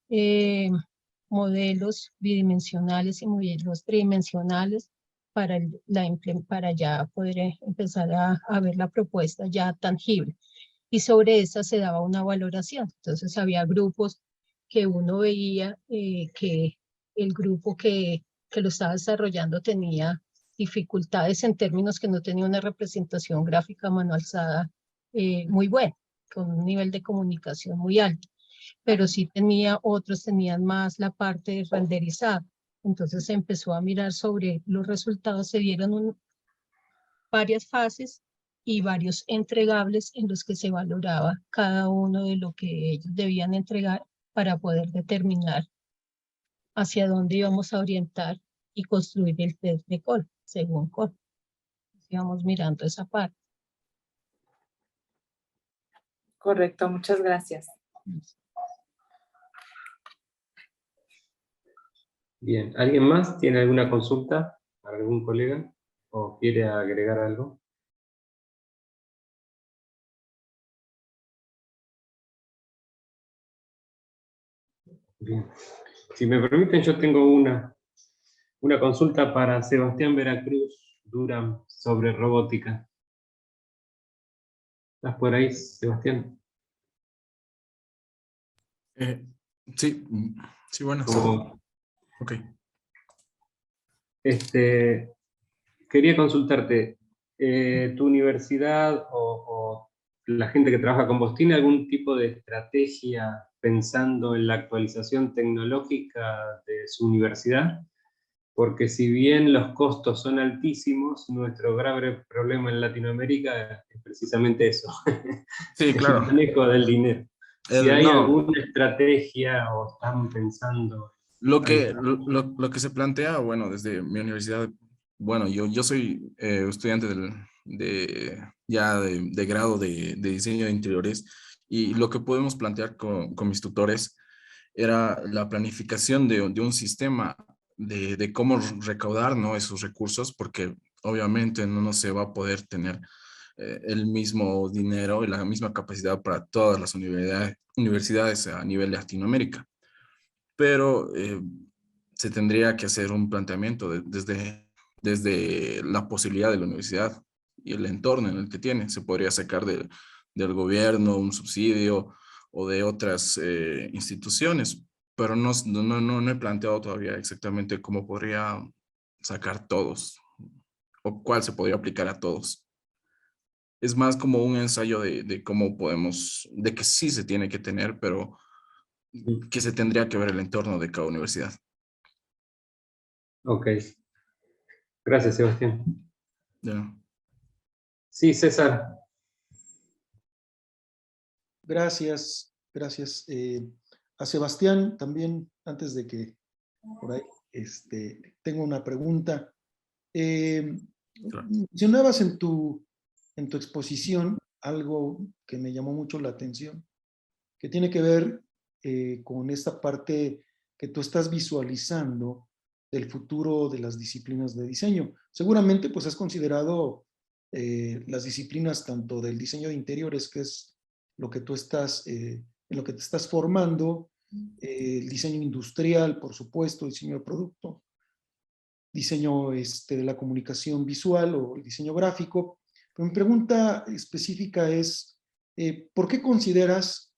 modelos bidimensionales y modelos tridimensionales para ya poder empezar a ver la propuesta ya tangible. Y sobre esa se daba una valoración. Entonces había grupos que uno veía que el grupo que lo estaba desarrollando tenía dificultades en términos que no tenía una representación gráfica a mano alzada muy buena, con un nivel de comunicación muy alto. Pero sí otros tenían más la parte renderizada. Entonces se empezó a mirar sobre los resultados, se dieron varias fases y varios entregables en los que se valoraba cada uno de lo que ellos debían entregar para poder determinar hacia dónde íbamos a orientar y construir el test de Cole, según Cole. Íbamos mirando esa parte. Correcto, muchas gracias. Bien, ¿alguien más tiene alguna consulta para algún colega o quiere agregar algo? Bien. Si me permiten, yo tengo una consulta para Sebastián Veracruz Durán sobre robótica. ¿Estás por ahí, Sebastián? Sí, bueno. Ok. Quería consultarte, ¿tu universidad o la gente que trabaja con vos tiene algún tipo de estrategia pensando en la actualización tecnológica de su universidad? Porque si bien los costos son altísimos, nuestro grave problema en Latinoamérica es precisamente eso. Sí, claro. El manejo del dinero. Si hay No. alguna estrategia o están pensando... Lo que se plantea, bueno, desde mi universidad, bueno, yo soy estudiante de grado de diseño de interiores, y lo que podemos plantear con mis tutores era la planificación de un sistema de cómo recaudar, ¿no?, esos recursos, porque obviamente no se va a poder tener el mismo dinero y la misma capacidad para todas las universidades a nivel de Latinoamérica. Pero se tendría que hacer un planteamiento desde la posibilidad de la universidad y el entorno en el que tiene. Se podría sacar del gobierno un subsidio o de otras instituciones, pero no he planteado todavía exactamente cómo podría sacar todos o cuál se podría aplicar a todos. Es más como un ensayo de cómo podemos, de que sí se tiene que tener, pero que se tendría que ver el entorno de cada universidad. Ok. Gracias, Sebastián. Ya. Sí, César. Gracias. A Sebastián también, antes de que por ahí tengo una pregunta. Claro. Mencionabas en tu exposición algo que me llamó mucho la atención, que tiene que ver con esta parte que tú estás visualizando del futuro de las disciplinas de diseño. Seguramente pues has considerado las disciplinas tanto del diseño de interiores, que es lo que tú estás, en lo que te estás formando, el diseño industrial, por supuesto, diseño de producto, diseño de la comunicación visual o el diseño gráfico. Pero mi pregunta específica es, ¿por qué consideras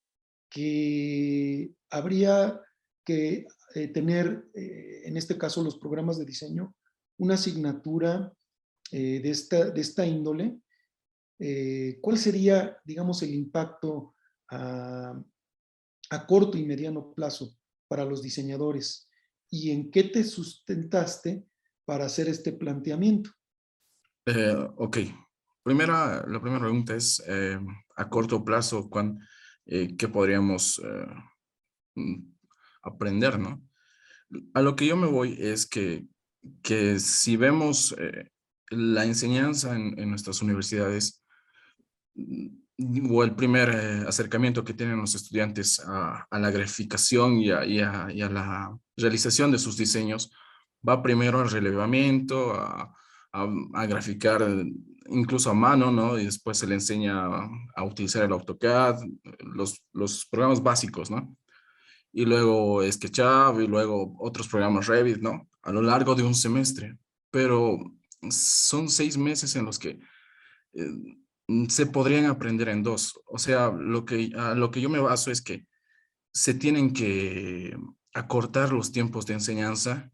que habría que tener, en este caso, los programas de diseño, una asignatura de esta índole? ¿Cuál sería, digamos, el impacto a corto y mediano plazo para los diseñadores? ¿Y en qué te sustentaste para hacer este planteamiento? Ok. La primera pregunta es, a corto plazo, ¿qué podríamos aprender, ¿no? A lo que yo me voy es que si vemos la enseñanza en nuestras universidades, o el primer acercamiento que tienen los estudiantes a la graficación y a la realización de sus diseños, va primero al relevamiento, a graficar incluso a mano, ¿no? Y después se le enseña a utilizar el AutoCAD, los programas básicos, ¿no? Y luego SketchUp y luego otros programas Revit, ¿no? A lo largo de un semestre. Pero son 6 meses en los que se podrían aprender en 2. O sea, a lo que yo me baso es que se tienen que acortar los tiempos de enseñanza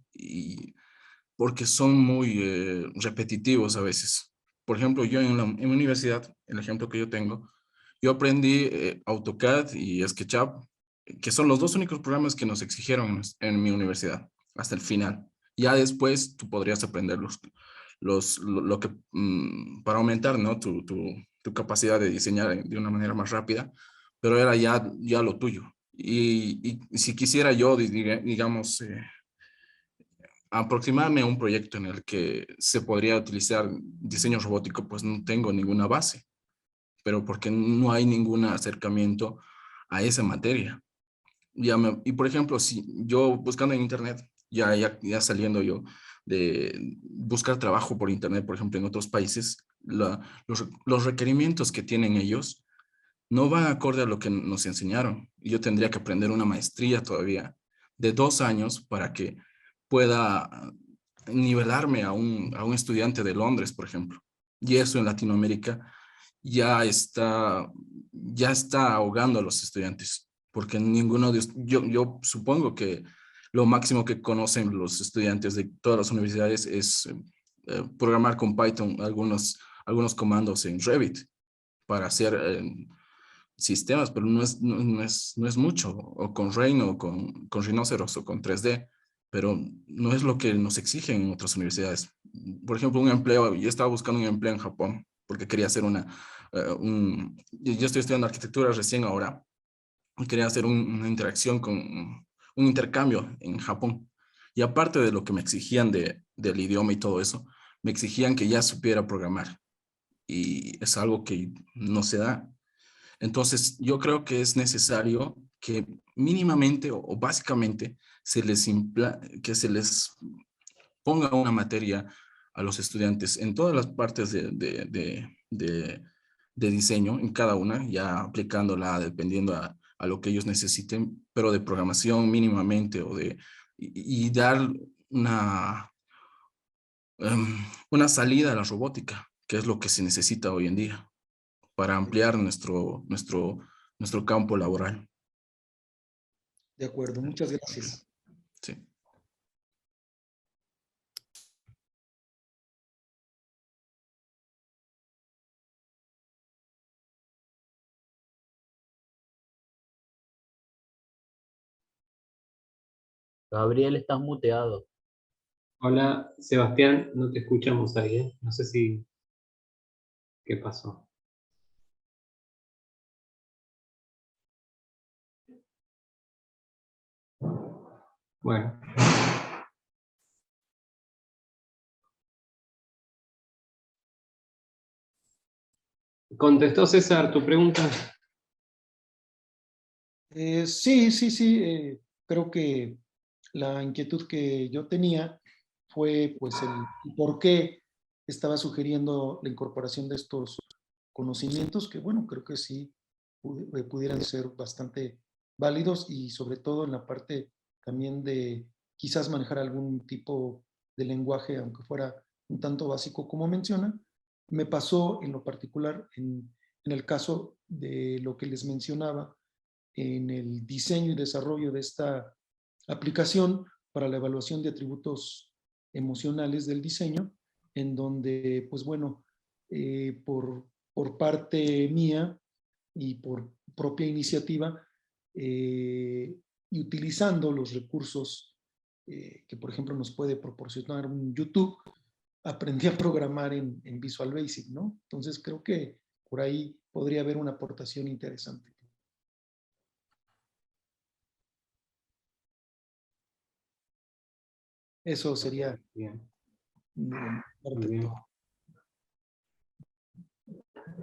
porque son muy repetitivos a veces. Por ejemplo, yo en mi universidad, el ejemplo que yo tengo, yo aprendí AutoCAD y SketchUp, que son los 2 únicos programas que nos exigieron en mi universidad, hasta el final. Ya después tú podrías aprender lo que, para aumentar, ¿no? tu capacidad de diseñar de una manera más rápida, pero era ya lo tuyo. Y si quisiera yo, digamos, aproximarme a un proyecto en el que se podría utilizar diseño robótico, pues no tengo ninguna base, pero porque no hay ningún acercamiento a esa materia. Y por ejemplo, si yo buscando en internet, ya saliendo yo de buscar trabajo por internet, por ejemplo, en otros países, los requerimientos que tienen ellos no van acorde a lo que nos enseñaron. Y yo tendría que aprender una maestría todavía de 2 años para que pueda nivelarme a un estudiante de Londres, por ejemplo. Y eso en Latinoamérica ya está ahogando a los estudiantes, porque ninguno de yo supongo que lo máximo que conocen los estudiantes de todas las universidades es programar con Python algunos comandos en Revit para hacer sistemas, pero no es mucho, o con Rain o con Rhinoceros o con 3D, pero no es lo que nos exigen en otras universidades. Por ejemplo, un empleo, yo estaba buscando un empleo en Japón porque quería hacer yo estoy estudiando arquitectura recién ahora y quería hacer una interacción un intercambio en Japón. Y aparte de lo que me exigían del idioma y todo eso, me exigían que ya supiera programar. Y es algo que no se da. Entonces, yo creo que es necesario que mínimamente o básicamente que se les ponga una materia a los estudiantes en todas las partes de diseño, en cada una, ya aplicándola dependiendo a lo que ellos necesiten, pero de programación mínimamente y dar una salida a la robótica, que es lo que se necesita hoy en día para ampliar nuestro campo laboral. De acuerdo, muchas gracias. Sí. Gabriel, estás muteado. Hola, Sebastián, no te escuchamos ahí, ¿eh? No sé si... ¿Qué pasó? Bueno. ¿Contestó César tu pregunta? Sí. Creo que la inquietud que yo tenía fue pues el por qué estaba sugiriendo la incorporación de estos conocimientos que, bueno, creo que sí pudieran ser bastante válidos y sobre todo en la parte también de quizás manejar algún tipo de lenguaje, aunque fuera un tanto básico como menciona. Me pasó en lo particular en el caso de lo que les mencionaba, en el diseño y desarrollo de esta aplicación para la evaluación de atributos emocionales del diseño, en donde, pues bueno, por parte mía y por propia iniciativa, y utilizando los recursos que, por ejemplo, nos puede proporcionar un YouTube, aprendí a programar en Visual Basic, ¿no? Entonces creo que por ahí podría haber una aportación interesante. Eso sería bien. Muy bien.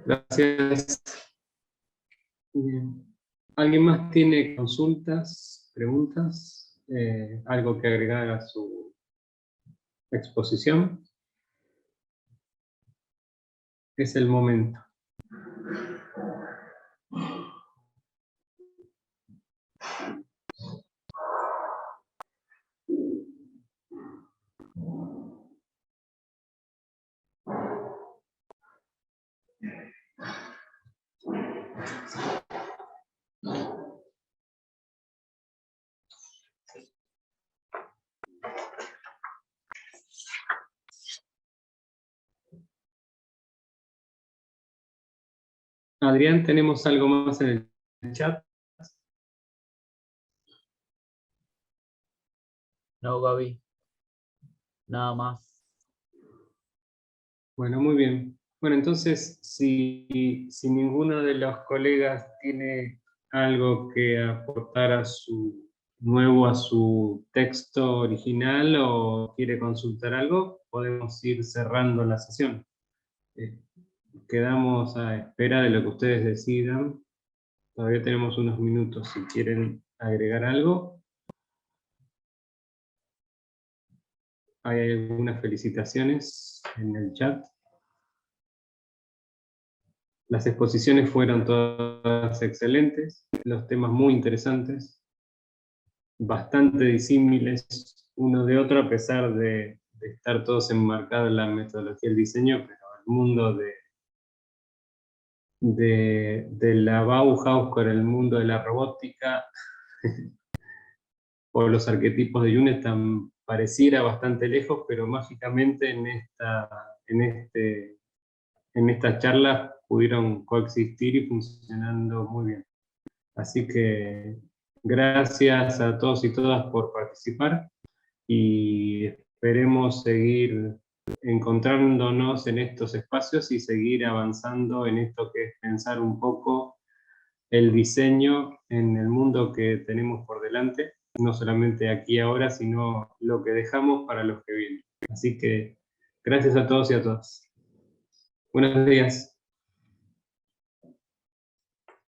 Gracias. Bien. ¿Alguien más tiene consultas, preguntas? ¿Algo que agregar a su exposición? Es el momento. Adrián, ¿tenemos algo más en el chat? No, Gaby. Nada más. Bueno, muy bien. Bueno, entonces, si ninguno de los colegas tiene algo que aportar a su texto original o quiere consultar algo, podemos ir cerrando la sesión. Quedamos a espera de lo que ustedes decidan. Todavía tenemos unos minutos si quieren agregar algo. Hay algunas felicitaciones en el chat. Las exposiciones fueron todas excelentes, los temas muy interesantes, bastante disímiles uno de otro, a pesar de estar todos enmarcados en la metodología del diseño, pero el mundo de la Bauhaus con el mundo de la robótica o los arquetipos de Jung están, pareciera bastante lejos, pero mágicamente en estas charlas pudieron coexistir y funcionando muy bien. Así que gracias a todos y todas por participar y esperemos seguir encontrándonos en estos espacios y seguir avanzando en esto que es pensar un poco el diseño en el mundo que tenemos por delante, no solamente aquí ahora, sino lo que dejamos para los que vienen. Así que gracias a todos y a todas. Buenos días.